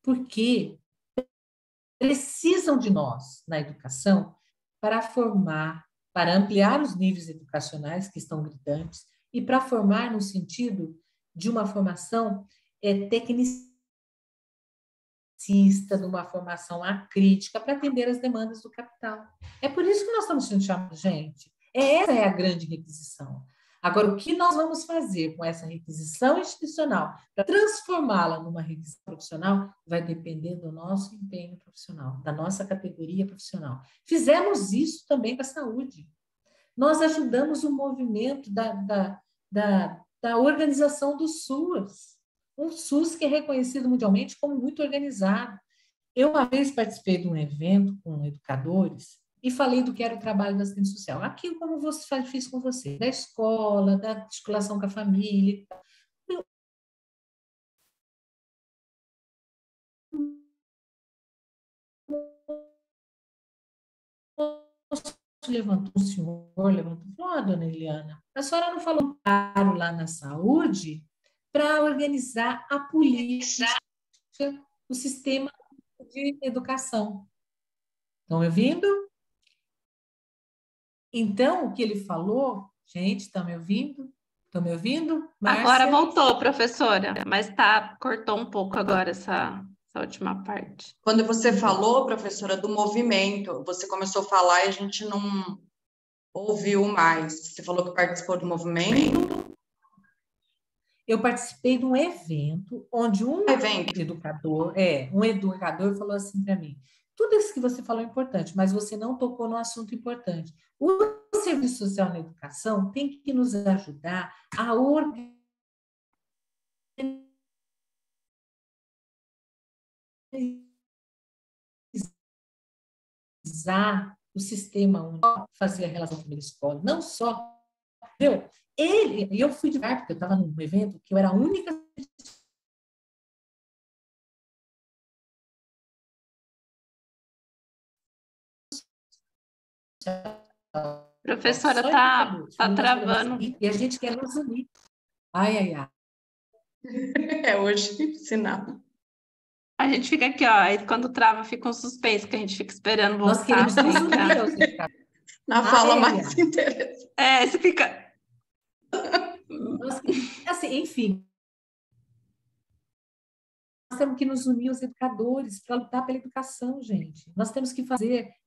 [SPEAKER 2] Porque precisam de nós na educação para formar, para ampliar os níveis educacionais que estão gritantes e para formar no sentido de uma formação tecnicista, de uma formação acrítica para atender as demandas do capital. É por isso que nós estamos sendo chamados, gente. Essa é a grande requisição. Agora, o que nós vamos fazer com essa requisição institucional para transformá-la numa requisição profissional vai depender do nosso empenho profissional, da nossa categoria profissional. Fizemos isso também com a saúde. Nós ajudamos o movimento da organização do SUS, um SUS que é reconhecido mundialmente como muito organizado. Eu uma vez participei de um evento com educadores e falei do que era o trabalho da assistente social. Aquilo como você fiz com você, da escola, da articulação com a família. Levantou o senhor, falou, dona Eliana, a senhora não falou claro lá na saúde para organizar a política, o sistema de educação. Estão me ouvindo? Então, o que ele falou, gente, estão me ouvindo? Estão me ouvindo? Márcia?
[SPEAKER 4] Agora voltou, professora, mas cortou um pouco agora essa última parte.
[SPEAKER 5] Quando você falou, professora, do movimento, você começou a falar e a gente não ouviu mais. Você falou que participou do movimento?
[SPEAKER 2] Eu participei de um evento onde um educador falou assim para mim: tudo isso que você falou é importante, mas você não tocou no assunto importante. O serviço social na educação tem que nos ajudar a organizar o sistema único, fazer a relação família-escola, não só. Entendeu? Eu fui de lá, porque eu estava num evento que eu era a única.
[SPEAKER 4] Professora, tá travando.
[SPEAKER 2] E a gente quer nos unir. Ai.
[SPEAKER 5] É hoje, sinal.
[SPEAKER 4] A gente fica aqui, ó, aí quando trava fica um suspense, que a gente fica esperando voltar.
[SPEAKER 2] Nós queremos nos unir.
[SPEAKER 5] Na fala mais interessante.
[SPEAKER 4] Você fica...
[SPEAKER 2] Assim, enfim, nós temos que nos unir os educadores para lutar pela educação, gente. Nós temos que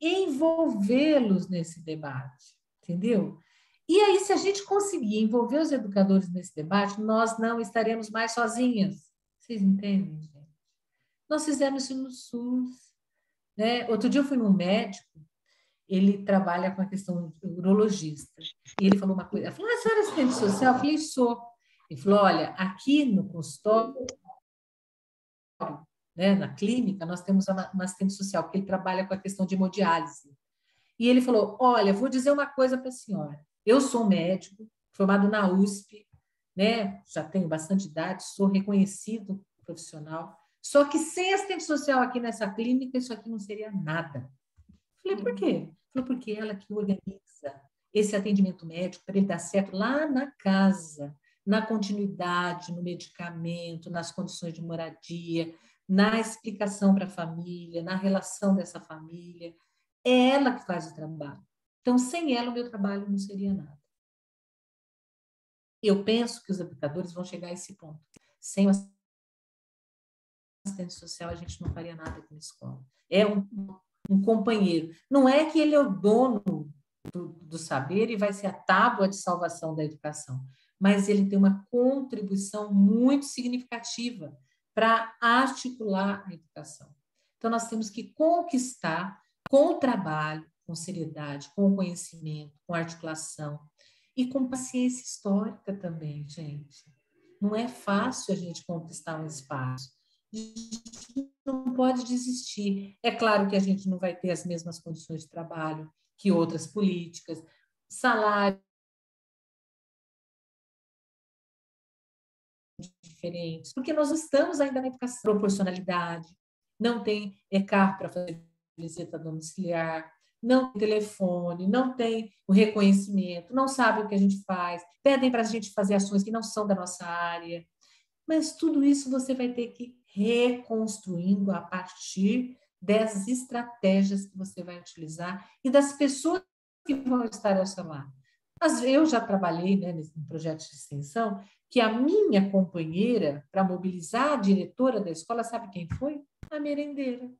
[SPEAKER 2] envolvê-los nesse debate, entendeu? E aí, se a gente conseguir envolver os educadores nesse debate, nós não estaremos mais sozinhas. Vocês entendem, gente? Nós fizemos isso no SUS, né? Outro dia eu fui num médico, ele trabalha com a questão urologista. E ele falou uma coisa, ele falou, a senhora é assistente social? Eu falei, sou. Ele falou, olha, aqui no consultório, né, na clínica, nós temos uma assistente social, que ele trabalha com a questão de hemodiálise. E ele falou, olha, vou dizer uma coisa para a senhora. Eu sou médico, formado na USP, né? Já tenho bastante idade, sou reconhecido profissional. Só que sem assistente social aqui nessa clínica, isso aqui não seria nada. Falei, por quê? Falei, porque ela que organiza esse atendimento médico para ele dar certo lá na casa, na continuidade, no medicamento, nas condições de moradia, na explicação para a família, na relação dessa família. É ela que faz o trabalho. Então, sem ela, o meu trabalho não seria nada. Eu penso que os educadores vão chegar a esse ponto. Sem o assistente social, a gente não faria nada aqui na escola. É um companheiro. Não é que ele é o dono do saber e vai ser a tábua de salvação da educação, mas ele tem uma contribuição muito significativa para articular a educação. Então, nós temos que conquistar com o trabalho, com seriedade, com conhecimento, com articulação e com paciência histórica também, gente. Não é fácil a gente conquistar um espaço. A gente não pode desistir. É claro que a gente não vai ter as mesmas condições de trabalho que outras políticas, salário diferentes, porque nós estamos ainda na educação, proporcionalidade, não tem carro para fazer visita domiciliar, não tem telefone, não tem o reconhecimento, não sabe o que a gente faz, pedem para a gente fazer ações que não são da nossa área, mas tudo isso você vai ter que ir reconstruindo a partir das estratégias que você vai utilizar e das pessoas que vão estar ao seu lado. Eu já trabalhei, né, em projetos de extensão, que a minha companheira, para mobilizar a diretora da escola, sabe quem foi? A merendeira.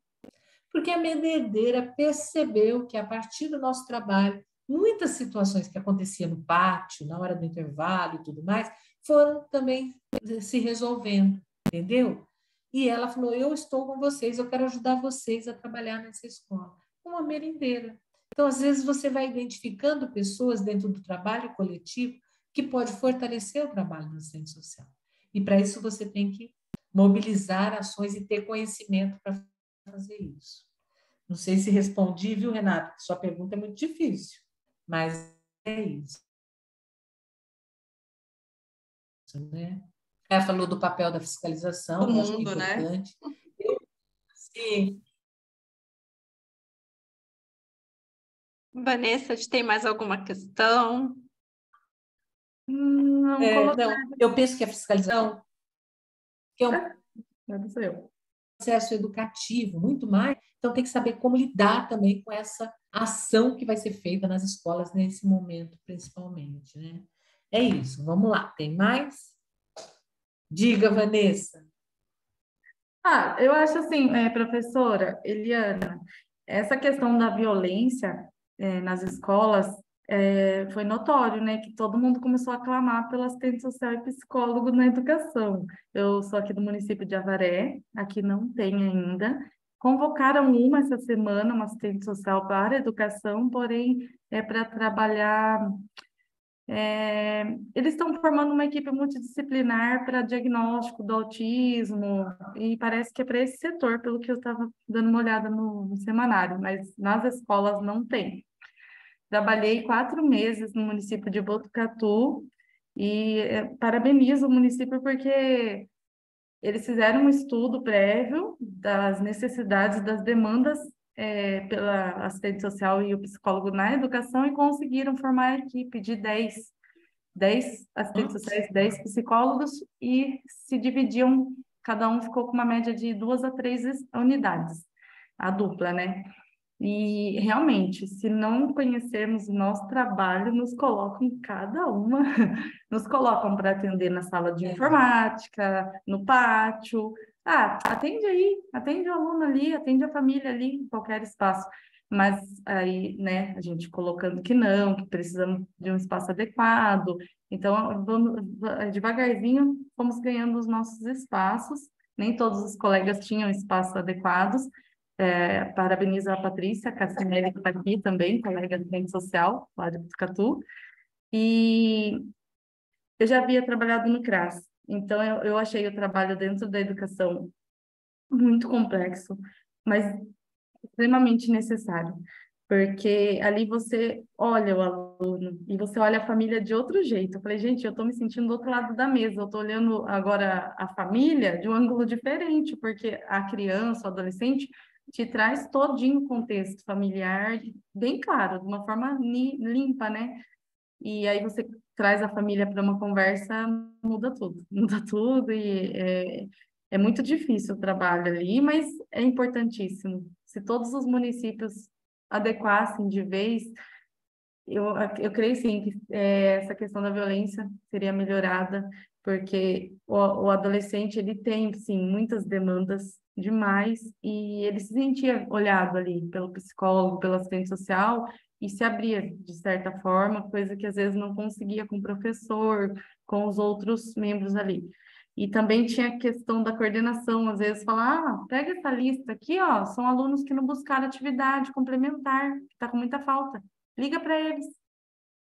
[SPEAKER 2] Porque a merendeira percebeu que, a partir do nosso trabalho, muitas situações que aconteciam no pátio, na hora do intervalo e tudo mais, foram também se resolvendo, entendeu? E ela falou, eu estou com vocês, eu quero ajudar vocês a trabalhar nessa escola. Uma merendeira. Então, às vezes, você vai identificando pessoas dentro do trabalho coletivo que pode fortalecer o trabalho na assistente social. E, para isso, você tem que mobilizar ações e ter conhecimento para fazer isso. Não sei se respondi, viu, Renata? Sua pergunta é muito difícil, mas é isso. Né? Ela falou do papel da fiscalização,
[SPEAKER 5] Do
[SPEAKER 2] eu acho que é
[SPEAKER 5] mundo, né?
[SPEAKER 2] importante. Sim.
[SPEAKER 4] Vanessa, tem mais alguma questão?
[SPEAKER 3] Não coloquei.
[SPEAKER 2] Não, eu penso que a fiscalização que é um
[SPEAKER 3] Não sou eu.
[SPEAKER 2] processo educativo, muito mais, então tem que saber como lidar também com essa ação que vai ser feita nas escolas nesse momento, principalmente, né? É isso, vamos lá, tem mais? Diga, Vanessa.
[SPEAKER 3] Eu acho assim, professora Eliana, essa questão da violência nas escolas foi notório, né? Que todo mundo começou a clamar pelo assistente social e psicólogo na educação. Eu sou aqui do município de Avaré, aqui não tem ainda. Convocaram essa semana, uma assistente social para a educação, porém é para trabalhar. Eles estão formando uma equipe multidisciplinar para diagnóstico do autismo, e parece que é para esse setor, pelo que eu estava dando uma olhada no semanário, mas nas escolas não tem. Trabalhei 4 meses no município de Botucatu e parabenizo o município porque eles fizeram um estudo prévio das necessidades, das demandas pela assistente social e o psicólogo na educação e conseguiram formar a equipe de 10 assistentes sociais, 10 psicólogos e se dividiam, cada um ficou com uma média de 2 a 3 unidades, a dupla, né? E realmente, se não conhecermos o nosso trabalho, nos colocam cada uma, nos colocam para atender na sala de informática, no pátio. Atende aí, atende o aluno ali, atende a família ali, em qualquer espaço. Mas aí, né, a gente colocando que não, que precisamos de um espaço adequado. Então, vamos, devagarzinho, fomos ganhando os nossos espaços. Nem todos os colegas tinham espaços adequados. Parabenizo a Patrícia Cassinelli, que está aqui também, colega de assistente social, lá de Botucatu. E eu já havia trabalhado no CRAS, então eu achei o trabalho dentro da educação muito complexo, mas extremamente necessário, porque ali você olha o aluno e você olha a família de outro jeito. Eu falei, gente, eu estou me sentindo do outro lado da mesa, eu estou olhando agora a família de um ângulo diferente, porque a criança, o adolescente, te traz todinho o contexto familiar bem claro, de uma forma limpa, né? E aí você traz a família para uma conversa, muda tudo e é muito difícil o trabalho ali, mas é importantíssimo. Se todos os municípios adequassem de vez, eu creio sim que essa questão da violência seria melhorada, porque o adolescente ele tem sim muitas demandas demais e ele se sentia olhado ali pelo psicólogo, pela assistente social e se abria de certa forma, coisa que às vezes não conseguia com o professor, com os outros membros ali. E também tinha a questão da coordenação, às vezes falar, pega essa lista aqui, ó, são alunos que não buscaram atividade complementar, que está com muita falta. Liga para eles.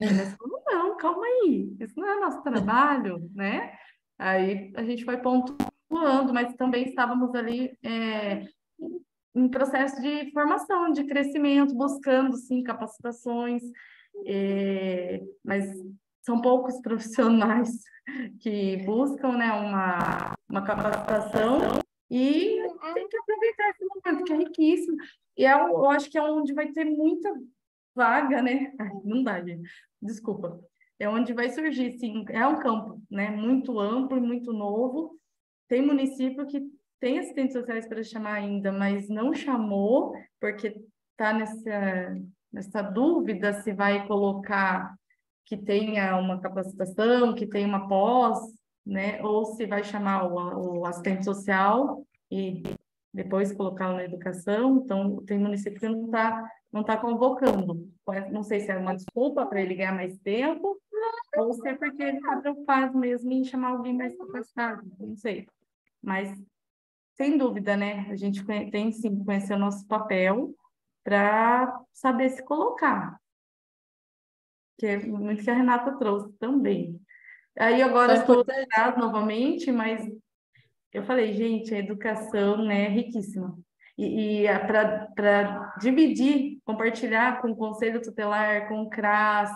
[SPEAKER 3] Aí nós falamos, não, calma aí, isso não é nosso trabalho, né? Aí a gente foi pontuando, mas também estávamos ali em processo de formação, de crescimento, buscando, sim, capacitações, mas são poucos profissionais que buscam, né, uma capacitação e tem que aproveitar esse momento que é riquíssimo. E eu acho que é onde vai ter muita vaga, né? Ai, não dá, gente. Desculpa. É onde vai surgir, sim. É um campo, né? Muito amplo e muito novo. Tem município que tem assistentes sociais para chamar ainda, mas não chamou, porque está nessa dúvida se vai colocar que tenha uma capacitação, que tenha uma pós, né? Ou se vai chamar o assistente social e depois colocá-lo na educação. Então, tem município que não tá convocando. Não sei se é uma desculpa para ele ganhar mais tempo, ou se é porque ele está preocupado mesmo em chamar alguém mais capacitado, não sei. Mas, sem dúvida, né? A gente tem sim que conhecer o nosso papel para saber se colocar, que é muito que a Renata trouxe também. Aí agora
[SPEAKER 2] É
[SPEAKER 3] estou
[SPEAKER 2] importante.
[SPEAKER 3] novamente, mas eu falei, gente, a educação, né, é riquíssima. E para dividir, compartilhar com o Conselho Tutelar, com o CRAS,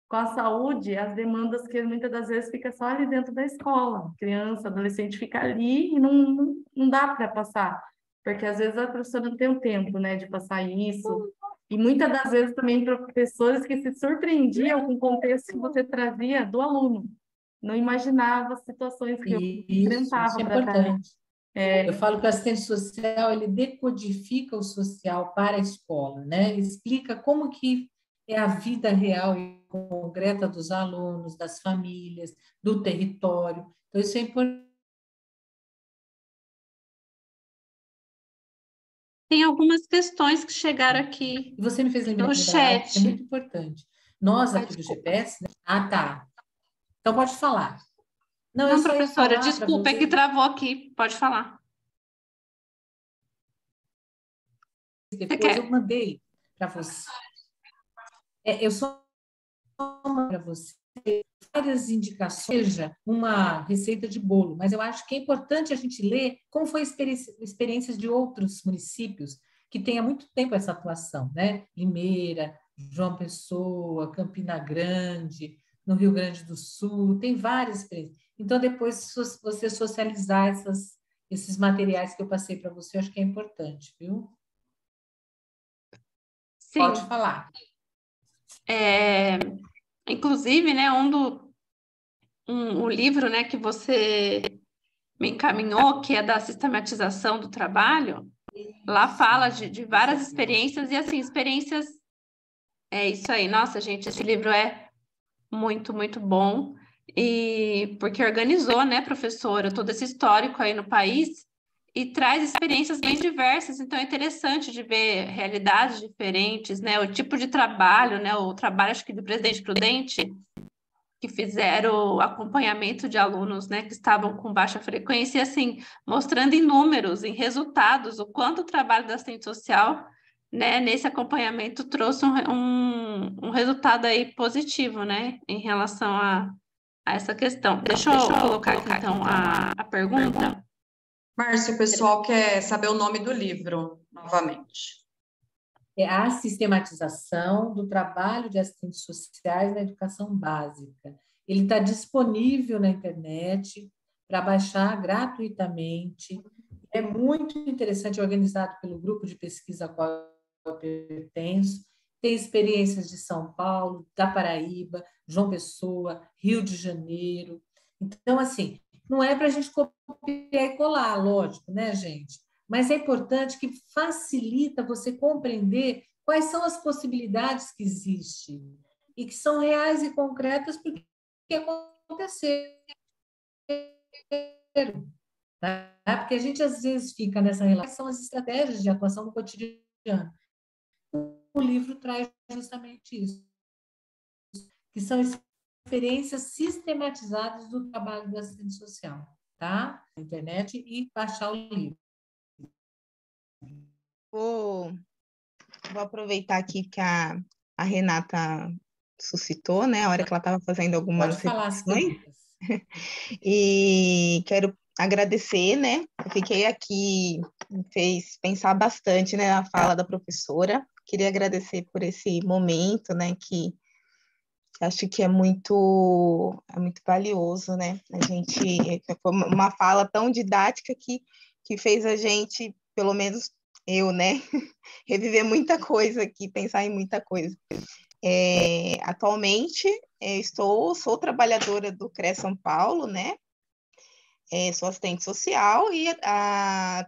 [SPEAKER 3] com a saúde, as demandas que muitas das vezes fica só ali dentro da escola. Criança, adolescente fica ali e não dá para passar. Porque às vezes a professora não tem o tempo, né, de passar isso. E muitas das vezes também professores que se surpreendiam com o contexto que você trazia do aluno. Não imaginava as situações que eu
[SPEAKER 2] Isso
[SPEAKER 3] enfrentava
[SPEAKER 2] é
[SPEAKER 3] para estar ali.
[SPEAKER 2] importante. Eu falo que o assistente social, ele decodifica o social para a escola, né? Ele explica como que é a vida real e concreta dos alunos, das famílias, do território. Então, isso é importante.
[SPEAKER 4] Tem algumas questões que chegaram aqui
[SPEAKER 2] E você me fez
[SPEAKER 4] no
[SPEAKER 2] lembrar algo que é muito
[SPEAKER 4] chat.
[SPEAKER 2] importante. Nós
[SPEAKER 4] Ai,
[SPEAKER 2] aqui do
[SPEAKER 4] desculpa.
[SPEAKER 2] GPS, né? Ah, tá. Então, pode falar. Não, eu
[SPEAKER 4] Não,
[SPEAKER 2] só ia
[SPEAKER 4] professora,
[SPEAKER 2] falar para
[SPEAKER 4] desculpa, é que
[SPEAKER 2] você.
[SPEAKER 4] travou aqui. Pode falar. Você
[SPEAKER 2] Depois eu
[SPEAKER 4] quer?
[SPEAKER 2] mandei para você. Eu só para você várias indicações, seja uma receita de bolo, mas eu acho que é importante a gente ler como foi a experiências de outros municípios que têm há muito tempo essa atuação, né? Limeira, João Pessoa, Campina Grande, no Rio Grande do Sul, tem várias experiências. Então, depois, você socializar esses materiais que eu passei para você, eu acho que é importante, viu? Pode
[SPEAKER 4] Sim.
[SPEAKER 2] falar.
[SPEAKER 4] Inclusive, né, o livro, né, que você me encaminhou, que é da sistematização do trabalho, lá fala de várias experiências e, assim, experiências... É isso aí. Nossa, gente, esse livro é muito, muito bom. E porque organizou, né, professora, todo esse histórico aí no país e traz experiências bem diversas. Então, é interessante de ver realidades diferentes, né, o tipo de trabalho, né, o trabalho, acho que do Presidente Prudente, que fizeram acompanhamento de alunos, né, que estavam com baixa frequência, e assim, mostrando em números, em resultados, o quanto o trabalho da assistente social, né, nesse acompanhamento trouxe um resultado aí positivo, né, em relação essa questão. Deixa eu colocar aqui, então, a pergunta.
[SPEAKER 5] Márcio, o pessoal quer saber o nome do livro, novamente.
[SPEAKER 2] É a sistematização do trabalho de assistentes sociais na educação básica. Ele está disponível na internet para baixar gratuitamente. É muito interessante, organizado pelo grupo de pesquisa a qual eu pertenço. Tem experiências de São Paulo, da Paraíba, João Pessoa, Rio de Janeiro. Então, assim, não é para a gente copiar e colar, lógico, né, gente? Mas é importante que facilita você compreender quais são as possibilidades que existem e que são reais e concretas porque aconteceram. Tá? Porque a gente, às vezes, fica nessa relação, são as estratégias de atuação no cotidiano. O livro traz justamente isso, que são experiências sistematizadas do trabalho do assistente social, tá? Na internet e baixar o livro.
[SPEAKER 6] Vou aproveitar aqui que a Renata suscitou, né? A hora que ela estava fazendo algumas
[SPEAKER 2] Pode falar as
[SPEAKER 6] reflexões.
[SPEAKER 2] perguntas.
[SPEAKER 6] E quero agradecer, né? Eu fiquei aqui, me fez pensar bastante, né, na fala da professora. Queria agradecer por esse momento, né, que acho que é muito valioso, né? A gente foi uma fala tão didática que fez a gente, pelo menos eu, né, reviver muita coisa aqui, pensar em muita coisa. Atualmente, sou trabalhadora do CREA São Paulo, né? Sou assistente social e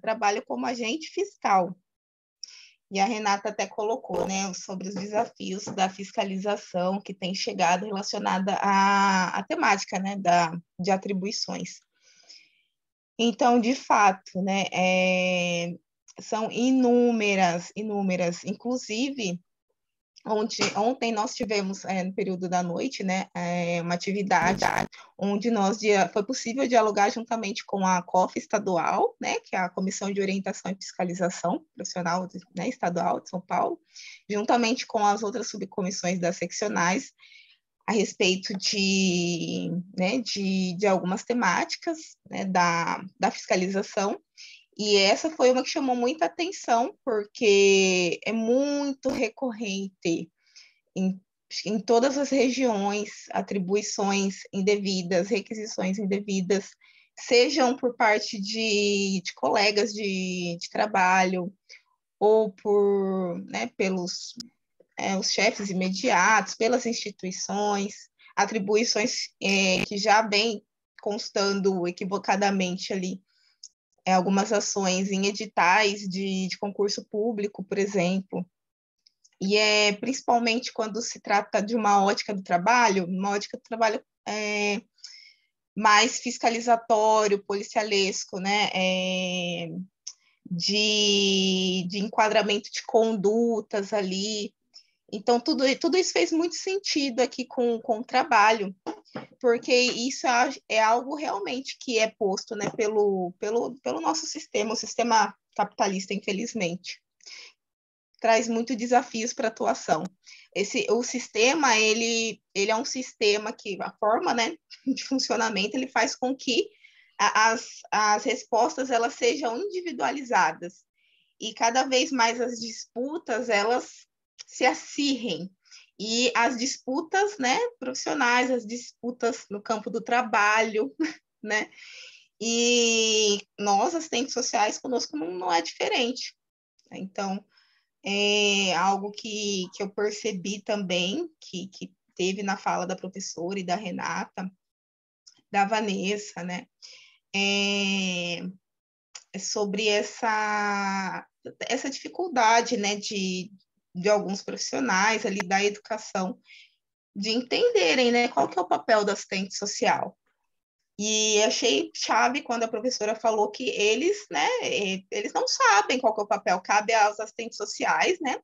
[SPEAKER 6] trabalho como agente fiscal. E a Renata até colocou, né, sobre os desafios da fiscalização que tem chegado relacionada à temática, né, de atribuições. Então, de fato, né, são inúmeras, inclusive ontem nós tivemos, no período da noite, né, uma atividade onde foi possível dialogar juntamente com a COF estadual, né, que é a Comissão de Orientação e Fiscalização Profissional, né, estadual de São Paulo, juntamente com as outras subcomissões das seccionais, a respeito de algumas temáticas, né, da fiscalização. E essa foi uma que chamou muita atenção, porque é muito recorrente em todas as regiões, atribuições indevidas, requisições indevidas, sejam por parte de colegas de trabalho, ou pelos os chefes imediatos, pelas instituições, atribuições que já vêm constando equivocadamente ali, algumas ações em editais de concurso público, por exemplo, e principalmente quando se trata de uma ótica do trabalho mais fiscalizatório, policialesco, né, de enquadramento de condutas ali. Então, tudo isso fez muito sentido aqui com o trabalho, porque isso é algo realmente que é posto, né, pelo nosso sistema, o sistema capitalista, infelizmente. Traz muitos desafios para a atuação. O sistema, ele é um sistema que, a forma, né, de funcionamento, ele faz com que as respostas elas sejam individualizadas, e cada vez mais as disputas, elas se acirrem, e as disputas, né, profissionais, as disputas no campo do trabalho, né, e nós, assistentes sociais, conosco não é diferente. Então, é algo que eu percebi também, que teve na fala da professora e da Renata, da Vanessa, né, sobre essa dificuldade, né, de alguns profissionais ali da educação, de entenderem, né, qual que é o papel do assistente social. E achei chave quando a professora falou que eles não sabem qual que é o papel, cabe aos assistentes sociais, né,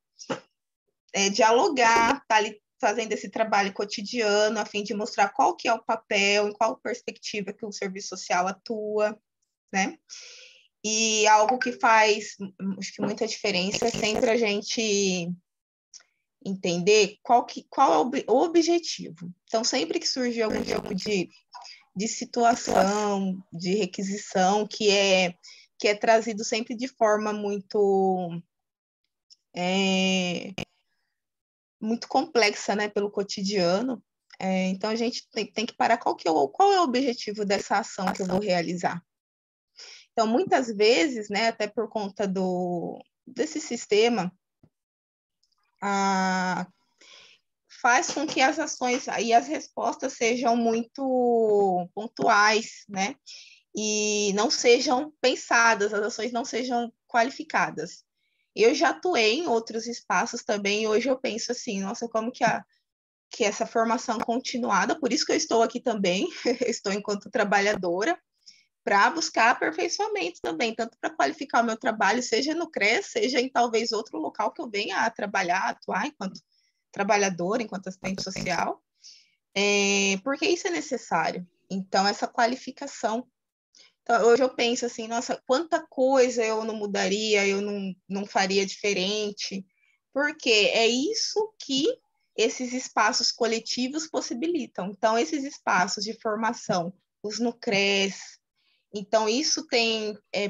[SPEAKER 6] dialogar, tá ali fazendo esse trabalho cotidiano, a fim de mostrar qual que é o papel, em qual perspectiva que o serviço social atua, né? E algo que faz, acho que muita diferença é sempre a gente entender qual é o objetivo. Então, sempre que surgir algum tipo de situação, de requisição, que é trazido sempre de forma muito complexa, né, pelo cotidiano, então a gente tem que parar qual é o objetivo dessa ação que eu vou realizar. Então, muitas vezes, né, até por conta desse sistema, faz com que as ações e as respostas sejam muito pontuais, né? E não sejam pensadas, as ações não sejam qualificadas. Eu já atuei em outros espaços também, e hoje eu penso assim, nossa, como que essa formação continuada, por isso que eu estou aqui também, estou enquanto trabalhadora, para buscar aperfeiçoamento também, tanto para qualificar o meu trabalho, seja no CRES, seja em talvez outro local que eu venha a trabalhar, atuar enquanto trabalhadora, enquanto assistente social, porque isso é necessário. Então, essa qualificação. Então, hoje eu penso assim, nossa, quanta coisa eu não mudaria, eu não faria diferente, porque é isso que esses espaços coletivos possibilitam. Então, esses espaços de formação, os NUCRES, então, isso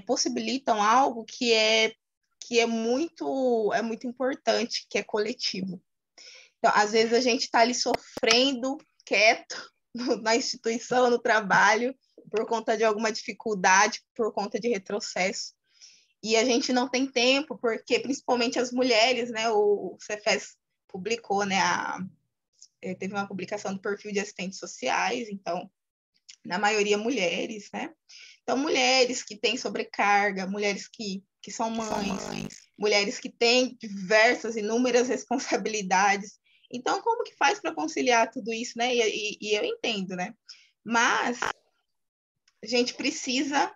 [SPEAKER 6] possibilitam algo que é muito importante, que é coletivo. Então, às vezes a gente está ali sofrendo, quieto, na instituição, no trabalho, por conta de alguma dificuldade, por conta de retrocesso. E a gente não tem tempo, porque principalmente as mulheres, né? O Cefes publicou, né? Teve uma publicação do perfil de assistentes sociais, então, na maioria mulheres, né? Então, mulheres que têm sobrecarga, mulheres que são mães, mulheres que têm inúmeras responsabilidades. Então, como que faz para conciliar tudo isso, né? E eu entendo, né? Mas a gente precisa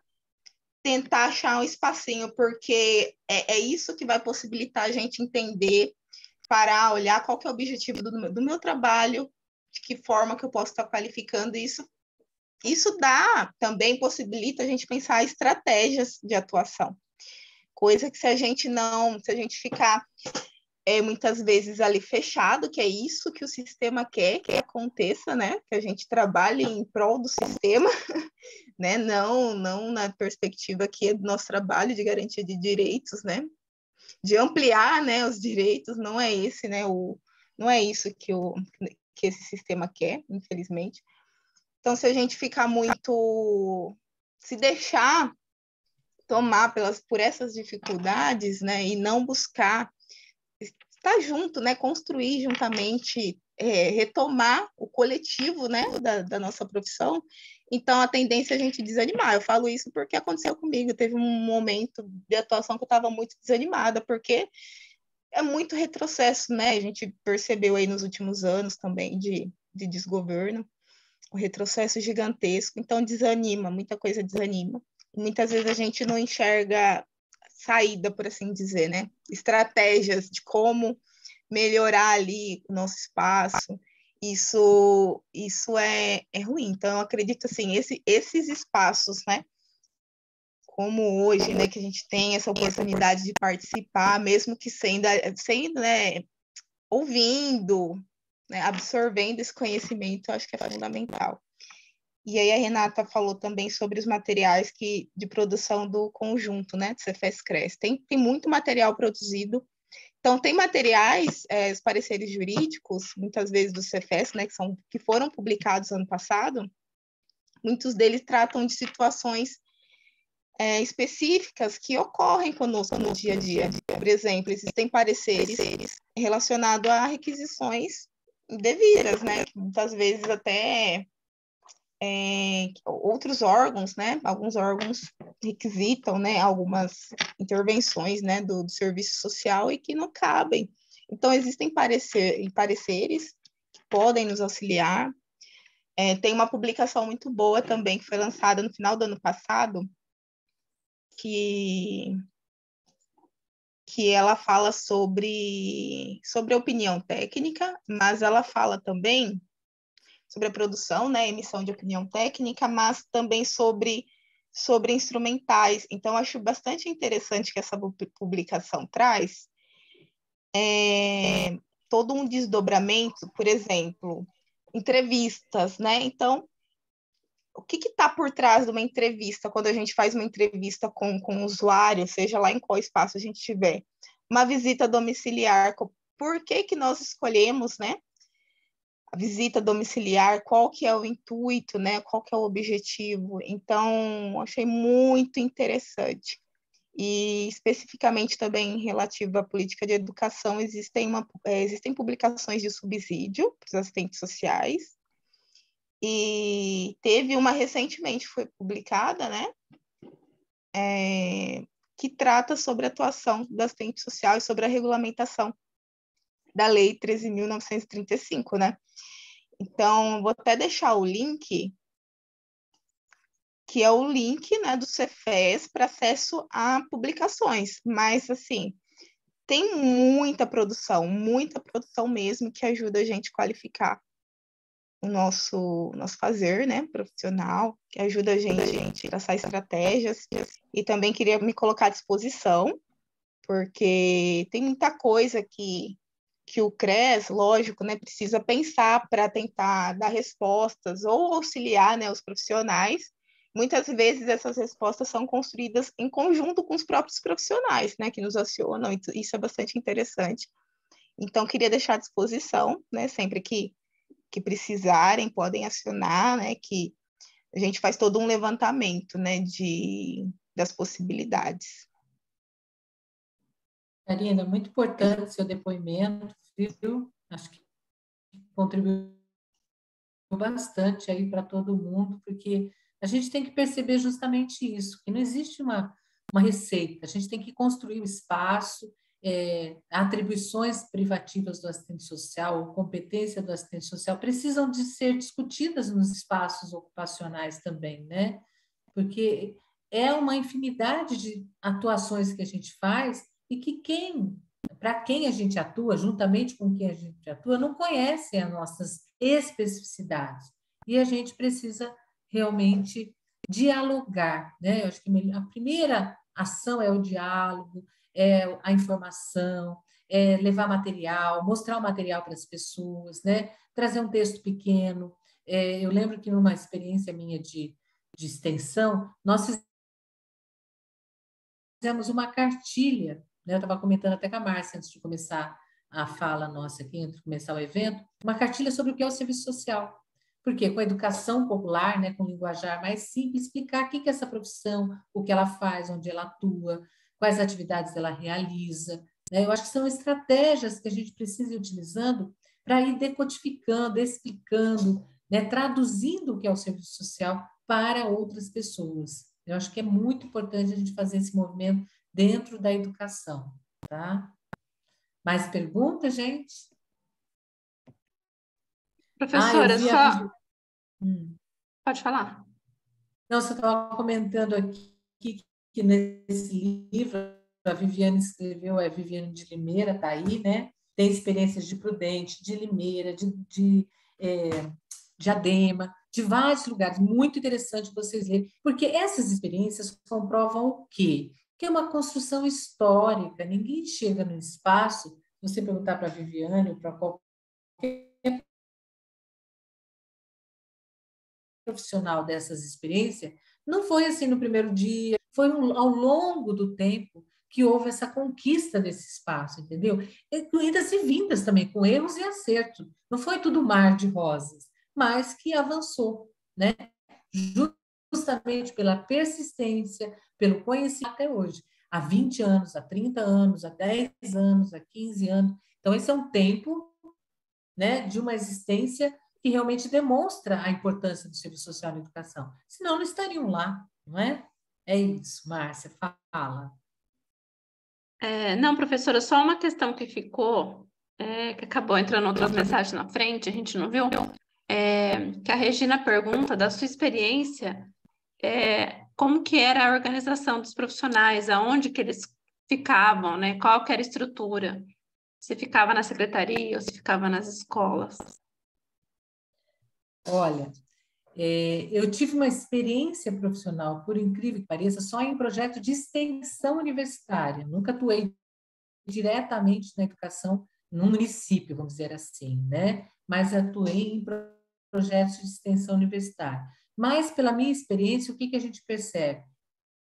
[SPEAKER 6] tentar achar um espacinho, porque é isso que vai possibilitar a gente entender, parar, olhar qual que é o objetivo do meu trabalho, de que forma que eu posso estar qualificando isso. Isso também possibilita a gente pensar estratégias de atuação, coisa que se a gente ficar muitas vezes ali fechado, que é isso que o sistema quer que aconteça, né? Que a gente trabalhe em prol do sistema, né? Não na perspectiva aqui do nosso trabalho de garantia de direitos, né? De ampliar, né, os direitos, não é esse, né? Não é isso que esse sistema quer, infelizmente. Então, se a gente ficar se deixar tomar por essas dificuldades, né, e não buscar estar junto, né, construir juntamente, retomar o coletivo, né, da nossa profissão, então a tendência é a gente desanimar. Eu falo isso porque aconteceu comigo, teve um momento de atuação que eu estava muito desanimada, porque é muito retrocesso, né, a gente percebeu aí nos últimos anos também de desgoverno, o retrocesso gigantesco, então desanima, muita coisa desanima. Muitas vezes a gente não enxerga saída, por assim dizer, né? Estratégias de como melhorar ali o nosso espaço. Isso é ruim. Então, eu acredito assim, esses espaços, né? Como hoje, né, que a gente tem essa oportunidade de participar, mesmo que sendo né, ouvindo, né, absorvendo esse conhecimento, eu acho que é fundamental. E aí a Renata falou também sobre os materiais de produção do conjunto, né, do Cefes-Cres. Tem muito material produzido. Então, tem materiais, os pareceres jurídicos, muitas vezes do Cefes, né, que foram publicados ano passado, muitos deles tratam de situações específicas que ocorrem conosco no dia a dia. Por exemplo, existem pareceres relacionados a requisições indevidas, né, que muitas vezes até outros órgãos, né, alguns órgãos requisitam, né, algumas intervenções, né, do serviço social e que não cabem. Então, existem pareceres que podem nos auxiliar. Tem uma publicação muito boa também, que foi lançada no final do ano passado, que ela fala sobre a opinião técnica, mas ela fala também sobre a produção, né, emissão de opinião técnica, mas também sobre instrumentais. Então, acho bastante interessante que essa publicação traz todo um desdobramento, por exemplo, entrevistas, né? Então, o que está por trás de uma entrevista, quando a gente faz uma entrevista com um usuário, seja lá em qual espaço a gente estiver? Uma visita domiciliar, por que nós escolhemos, né? A visita domiciliar, qual que é o intuito, né? Qual que é o objetivo? Então, achei muito interessante. E, especificamente também relativo à política de educação, existem publicações de subsídio para os assistentes sociais, e teve uma recentemente, foi publicada, né? Que trata sobre a atuação do assistente social e sobre a regulamentação da Lei 13.935, né? Então, vou até deixar o link, que é o link, né, do Cefes para acesso a publicações, mas, assim, tem muita produção mesmo, que ajuda a gente a qualificar o nosso fazer, né, profissional, que ajuda a gente a traçar estratégias, e também queria me colocar à disposição, porque tem muita coisa que o CRES, lógico, né, precisa pensar para tentar dar respostas ou auxiliar, né, os profissionais. Muitas vezes essas respostas são construídas em conjunto com os próprios profissionais, né, que nos acionam, e isso é bastante interessante. Então, queria deixar à disposição, né, sempre que precisarem, podem acionar, né, que a gente faz todo um levantamento, né, das possibilidades.
[SPEAKER 2] Karina, muito importante seu depoimento, viu? Acho que contribuiu bastante aí para todo mundo, porque a gente tem que perceber justamente isso, que não existe uma receita, a gente tem que construir o espaço, atribuições privativas do assistente social, ou competência do assistente social, precisam de ser discutidas nos espaços ocupacionais também, né? Porque é uma infinidade de atuações que a gente faz e que para quem a gente atua, juntamente com quem a gente atua, não conhecem as nossas especificidades. E a gente precisa realmente dialogar, né? Eu acho que a primeira ação é o diálogo, é a informação, é levar material, mostrar o material para as pessoas, né? Trazer um texto pequeno. Eu lembro que numa experiência minha de extensão, nós fizemos uma cartilha, né? Eu estava comentando até com a Márcia antes de começar a fala nossa aqui, antes de começar o evento, uma cartilha sobre o que é o serviço social. Porque com a educação popular, né, com linguajar mais simples, explicar o que é essa profissão, o que ela faz, onde ela atua, quais atividades ela realiza. Né? Eu acho que são estratégias que a gente precisa ir utilizando para ir decodificando, explicando, né, traduzindo o que é o serviço social para outras pessoas. Eu acho que é muito importante a gente fazer esse movimento dentro da educação, tá? Mais perguntas, gente?
[SPEAKER 4] Professora, só... Pode falar.
[SPEAKER 2] Não, você estava comentando aqui que nesse livro a Viviane escreveu, é Viviane de Limeira, está aí, né? Tem experiências de Prudente, de Limeira, de Diadema, de vários lugares. Muito interessante vocês lerem, porque essas experiências comprovam o quê? Que é uma construção histórica. Ninguém chega no espaço, se você perguntar para a Viviane ou para qualquer profissional dessas experiências, não foi assim no primeiro dia, foi ao longo do tempo que houve essa conquista desse espaço, entendeu? Idas e vindas também, com erros e acertos. Não foi tudo mar de rosas, mas que avançou, né? Justamente pela persistência, pelo conhecimento até hoje. Há 20 anos, há 30 anos, há 10 anos, há 15 anos. Então, esse é um tempo, né, de uma existência que realmente demonstra a importância do serviço social na educação. Senão, não estariam lá, não é? É isso, Márcia, fala.
[SPEAKER 4] Não, professora, só uma questão que ficou, que acabou entrando outras mensagens na frente, a gente não viu, que a Regina pergunta da sua experiência, como que era a organização dos profissionais, aonde que eles ficavam, né? Qual que era a estrutura, se ficava na secretaria ou se ficava nas escolas.
[SPEAKER 2] Olha, eu tive uma experiência profissional, por incrível que pareça, só em projeto de extensão universitária. Nunca atuei diretamente na educação num município, vamos dizer assim, né? Mas atuei em projetos de extensão universitária. Mas, pela minha experiência, o que a gente percebe?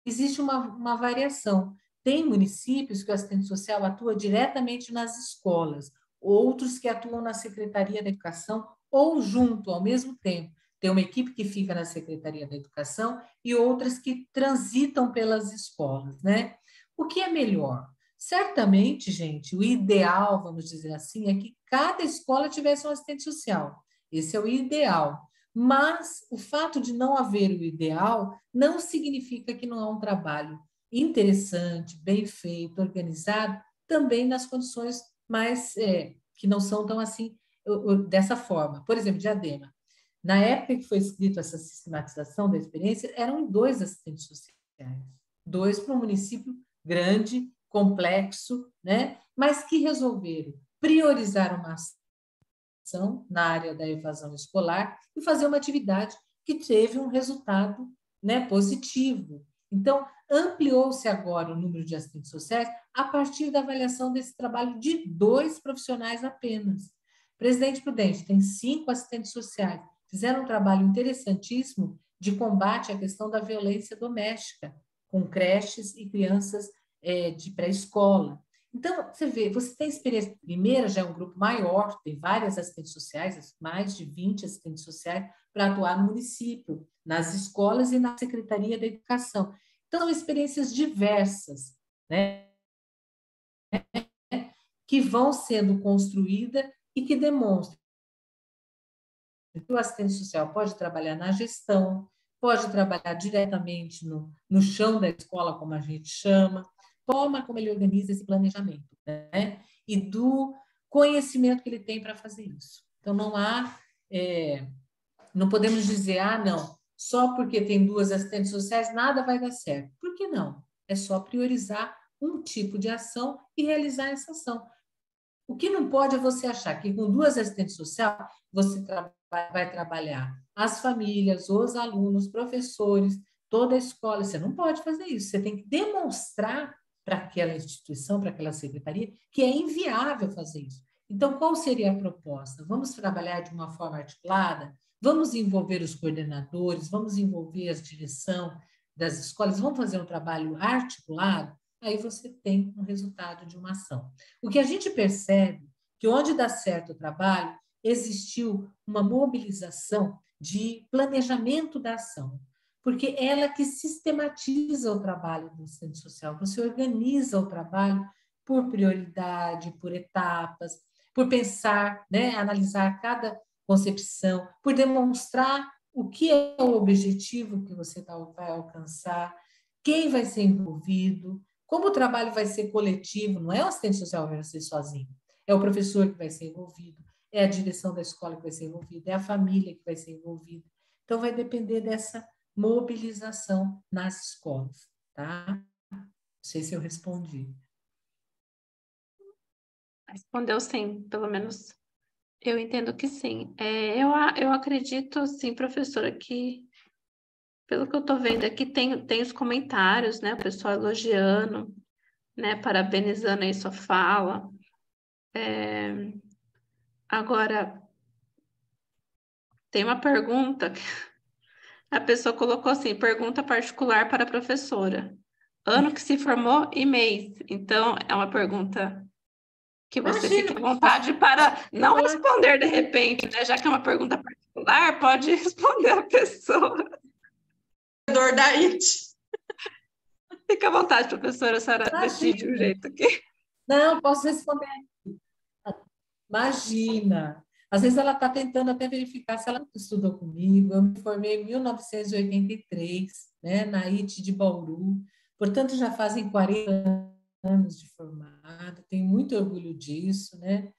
[SPEAKER 2] Existe uma variação. Tem municípios que o assistente social atua diretamente nas escolas, outros que atuam na Secretaria da Educação ou junto, ao mesmo tempo. Tem uma equipe que fica na Secretaria da Educação e outras que transitam pelas escolas, né? O que é melhor? Certamente, gente, o ideal, vamos dizer assim, é que cada escola tivesse um assistente social. Esse é o ideal. Mas o fato de não haver o ideal não significa que não há um trabalho interessante, bem feito, organizado, também nas condições mais que não são tão assim dessa forma. Por exemplo, Diadema. Na época que foi escrita essa sistematização da experiência, eram 2 assistentes sociais, 2 para um município grande, complexo, né? Mas que resolveram priorizar uma ação na área da evasão escolar e fazer uma atividade que teve um resultado, né, positivo. Então, ampliou-se agora o número de assistentes sociais a partir da avaliação desse trabalho de 2 profissionais apenas. Presidente Prudente tem 5 assistentes sociais, fizeram um trabalho interessantíssimo de combate à questão da violência doméstica, com creches e crianças de pré-escola. Então, você vê, você tem experiência, primeira já é um grupo maior, tem várias assistentes sociais, mais de 20 assistentes sociais, para atuar no município, nas escolas e na Secretaria da Educação. Então, são experiências diversas, né, que vão sendo construídas e que demonstram que o assistente social pode trabalhar na gestão, pode trabalhar diretamente no chão da escola, como a gente chama, forma como ele organiza esse planejamento, né? E do conhecimento que ele tem para fazer isso. Então, não podemos dizer, não, só porque tem 2 assistentes sociais nada vai dar certo. Por que não? É só priorizar um tipo de ação e realizar essa ação. O que não pode é você achar que com 2 assistentes sociais você vai trabalhar as famílias, os alunos, professores, toda a escola. Você não pode fazer isso. Você tem que demonstrar para aquela instituição, para aquela secretaria, que é inviável fazer isso. Então, qual seria a proposta? Vamos trabalhar de uma forma articulada? Vamos envolver os coordenadores, vamos envolver a direção das escolas, vamos fazer um trabalho articulado? Aí você tem um resultado de uma ação. O que a gente percebe que onde dá certo o trabalho, existiu uma mobilização de planejamento da ação, porque ela que sistematiza o trabalho do assistente social, você organiza o trabalho por prioridade, por etapas, por pensar, né, analisar cada concepção, por demonstrar o que é o objetivo que você vai alcançar, quem vai ser envolvido, como o trabalho vai ser coletivo, não é o assistente social que vai ser sozinho, é o professor que vai ser envolvido, é a direção da escola que vai ser envolvida, é a família que vai ser envolvida. Então, vai depender dessa mobilização nas escolas, tá? Não sei se eu respondi.
[SPEAKER 4] Respondeu sim, pelo menos eu entendo que sim. Eu acredito, sim, professora, que pelo que eu estou vendo aqui, tem os comentários, né? O pessoal elogiando, né? Parabenizando aí sua fala. Agora, tem uma pergunta. A pessoa colocou assim, pergunta particular para a professora. Ano que se formou e mês. Então, é uma pergunta que você fique à vontade para não responder de repente, né? Já que é uma pergunta particular, pode responder a pessoa.
[SPEAKER 5] Da IT.
[SPEAKER 4] Fica à vontade, professora, a senhora decide o jeito que...
[SPEAKER 2] Não, posso responder. Imagina. Às vezes ela está tentando até verificar se ela estudou comigo. Eu me formei em 1983, né, na IT de Bauru. Portanto, já fazem 40 anos de formada. Tenho muito orgulho disso, né?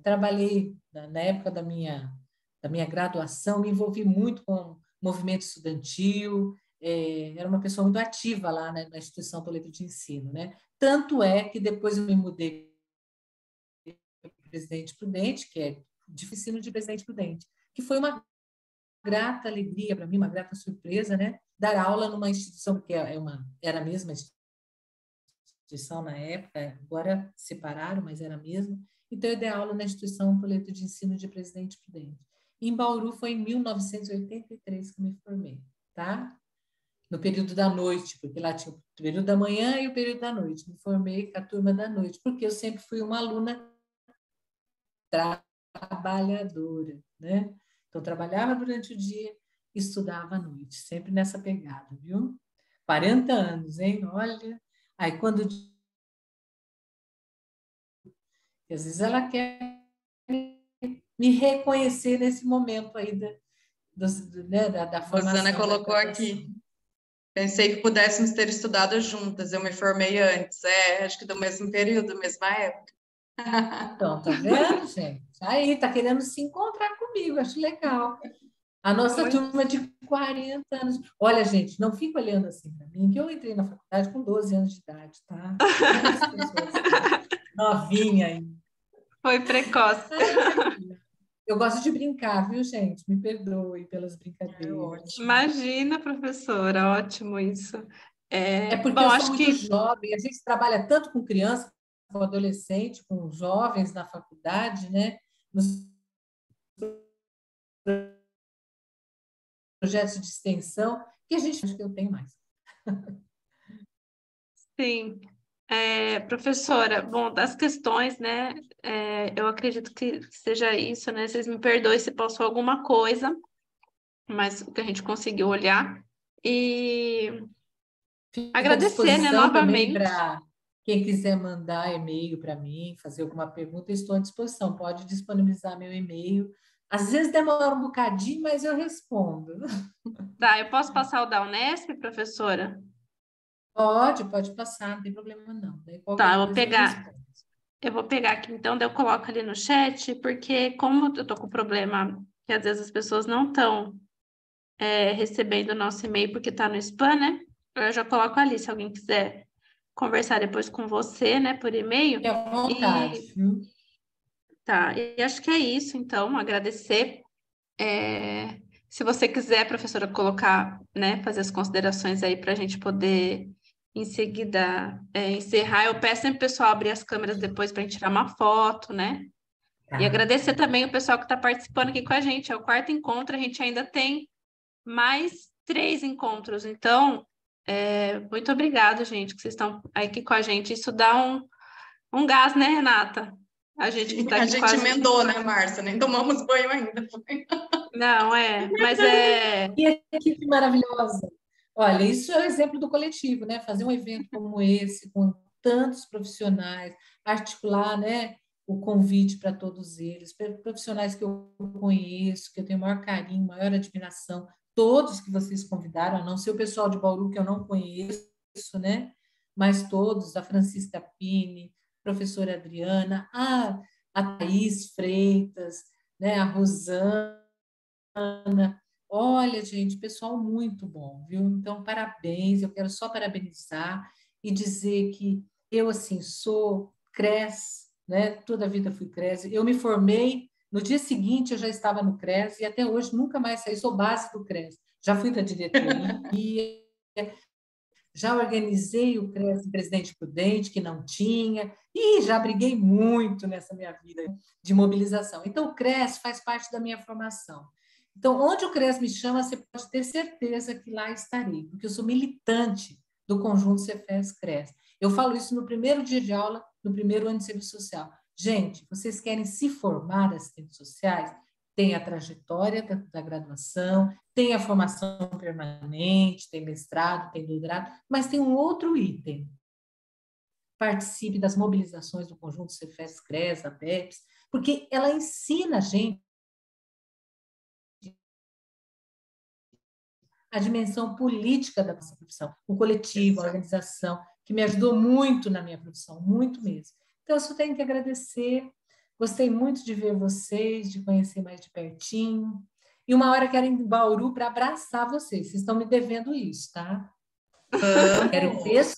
[SPEAKER 2] Trabalhei na época da minha graduação, me envolvi muito com movimento estudantil, era uma pessoa muito ativa lá, né, na instituição Toledo de ensino, né? Tanto é que depois eu me mudei para Presidente Prudente, que é de ensino de Presidente Prudente, que foi uma grata alegria para mim, uma grata surpresa, né? Dar aula numa instituição que era a mesma instituição instituição na época, agora separaram, mas era a mesma. Então, eu dei aula na instituição Poleto de Ensino de Presidente Prudente. Em Bauru foi em 1983 que me formei, tá? No período da noite, porque lá tinha o período da manhã e o período da noite. Me formei com a turma da noite, porque eu sempre fui uma aluna trabalhadora, né? Então, trabalhava durante o dia, estudava à noite, sempre nessa pegada, viu? 40 anos, hein? Olha. Aí, quando... Às vezes ela quer me reconhecer nesse momento aí da formação.
[SPEAKER 5] Rosana colocou aqui. Pensei que pudéssemos ter estudado juntas, eu me formei antes. Acho que do mesmo período, mesma época.
[SPEAKER 2] Então, tá vendo, gente? Aí, tá querendo se encontrar comigo, acho legal. A nossa turma de 40 anos. Olha, gente, não fica olhando assim para mim, que eu entrei na faculdade com 12 anos de idade, tá? Novinha ainda.
[SPEAKER 4] Foi precoce.
[SPEAKER 2] Eu gosto de brincar, viu, gente? Me perdoe pelas brincadeiras.
[SPEAKER 4] Imagina, professora, ótimo isso.
[SPEAKER 2] Porque
[SPEAKER 4] bom,
[SPEAKER 2] eu
[SPEAKER 4] acho
[SPEAKER 2] sou muito jovem, a gente trabalha tanto com criança, com adolescente, com jovens na faculdade, né? Nos projetos de extensão, que a gente acha que eu tenho mais.
[SPEAKER 4] Sim. Professora, bom, das questões, né, eu acredito que seja isso, né, vocês me perdoem se passou alguma coisa, mas o que a gente conseguiu olhar, e agradecer, né, novamente.
[SPEAKER 2] Para quem quiser mandar e-mail para mim, fazer alguma pergunta, eu estou à disposição, pode disponibilizar meu e-mail, às vezes demora um bocadinho, mas eu respondo.
[SPEAKER 4] Tá, eu posso passar o da Unesp, professora?
[SPEAKER 2] Pode passar, não tem problema não.
[SPEAKER 4] Tá, eu vou pegar aqui, então, daí eu coloco ali no chat, porque como eu tô com problema que às vezes as pessoas não estão recebendo o nosso e-mail porque tá no spam, né? Eu já coloco ali, se alguém quiser conversar depois com você, né, por e-mail.
[SPEAKER 2] Fique à vontade.
[SPEAKER 4] Tá, e acho que é isso, então, agradecer. Se você quiser, professora, colocar, né, fazer as considerações aí para a gente poder, em seguida, encerrar. Eu peço sempre o pessoal abrir as câmeras depois para a gente tirar uma foto, né?
[SPEAKER 2] Tá.
[SPEAKER 4] E agradecer também o pessoal que está participando aqui com a gente. É o 4º encontro, a gente ainda tem mais 3 encontros. Então, muito obrigada, gente, que vocês estão aqui com a gente. Isso dá um gás, né, Renata? A gente que tá aqui
[SPEAKER 5] a gente emendou, né, Márcia? Nem tomamos banho ainda.
[SPEAKER 4] Não, mas
[SPEAKER 2] Que equipe maravilhosa. Olha, isso é o exemplo do coletivo, né? Fazer um evento como esse, com tantos profissionais, articular, né, o convite para todos eles, profissionais que eu conheço, que eu tenho maior carinho, maior admiração, todos que vocês convidaram, a não ser o pessoal de Bauru que eu não conheço, né? Mas todos, a Francisca Pini, professora Adriana, a Thaís Freitas, né, a Rosana. Olha, gente, pessoal muito bom, viu? Então, parabéns, eu quero só parabenizar e dizer que eu, assim, sou CRES, né? Toda a vida fui CRES. Eu me formei, no dia seguinte eu já estava no CRES e até hoje nunca mais saí, sou base do CRES. Já fui da diretoria, já organizei o CRES Presidente Prudente, que não tinha, e já briguei muito nessa minha vida de mobilização. Então, o CRES faz parte da minha formação. Então, onde o CRES me chama, você pode ter certeza que lá estarei, porque eu sou militante do conjunto Cefes-CRES. Eu falo isso no primeiro dia de aula, no primeiro ano de serviço social. Gente, vocês querem se formar assistentes sociais? Tem a trajetória da graduação, tem a formação permanente, tem mestrado, tem doutorado, mas tem um outro item. Participe das mobilizações do conjunto Cefes-CRES, a BEPS, porque ela ensina a gente a dimensão política da nossa profissão, o coletivo, a organização, que me ajudou muito na minha profissão, muito mesmo. Então, eu só tenho que agradecer. Gostei muito de ver vocês, de conhecer mais de pertinho. E uma hora quero ir em Bauru para abraçar vocês. Vocês estão me devendo isso, tá? Quero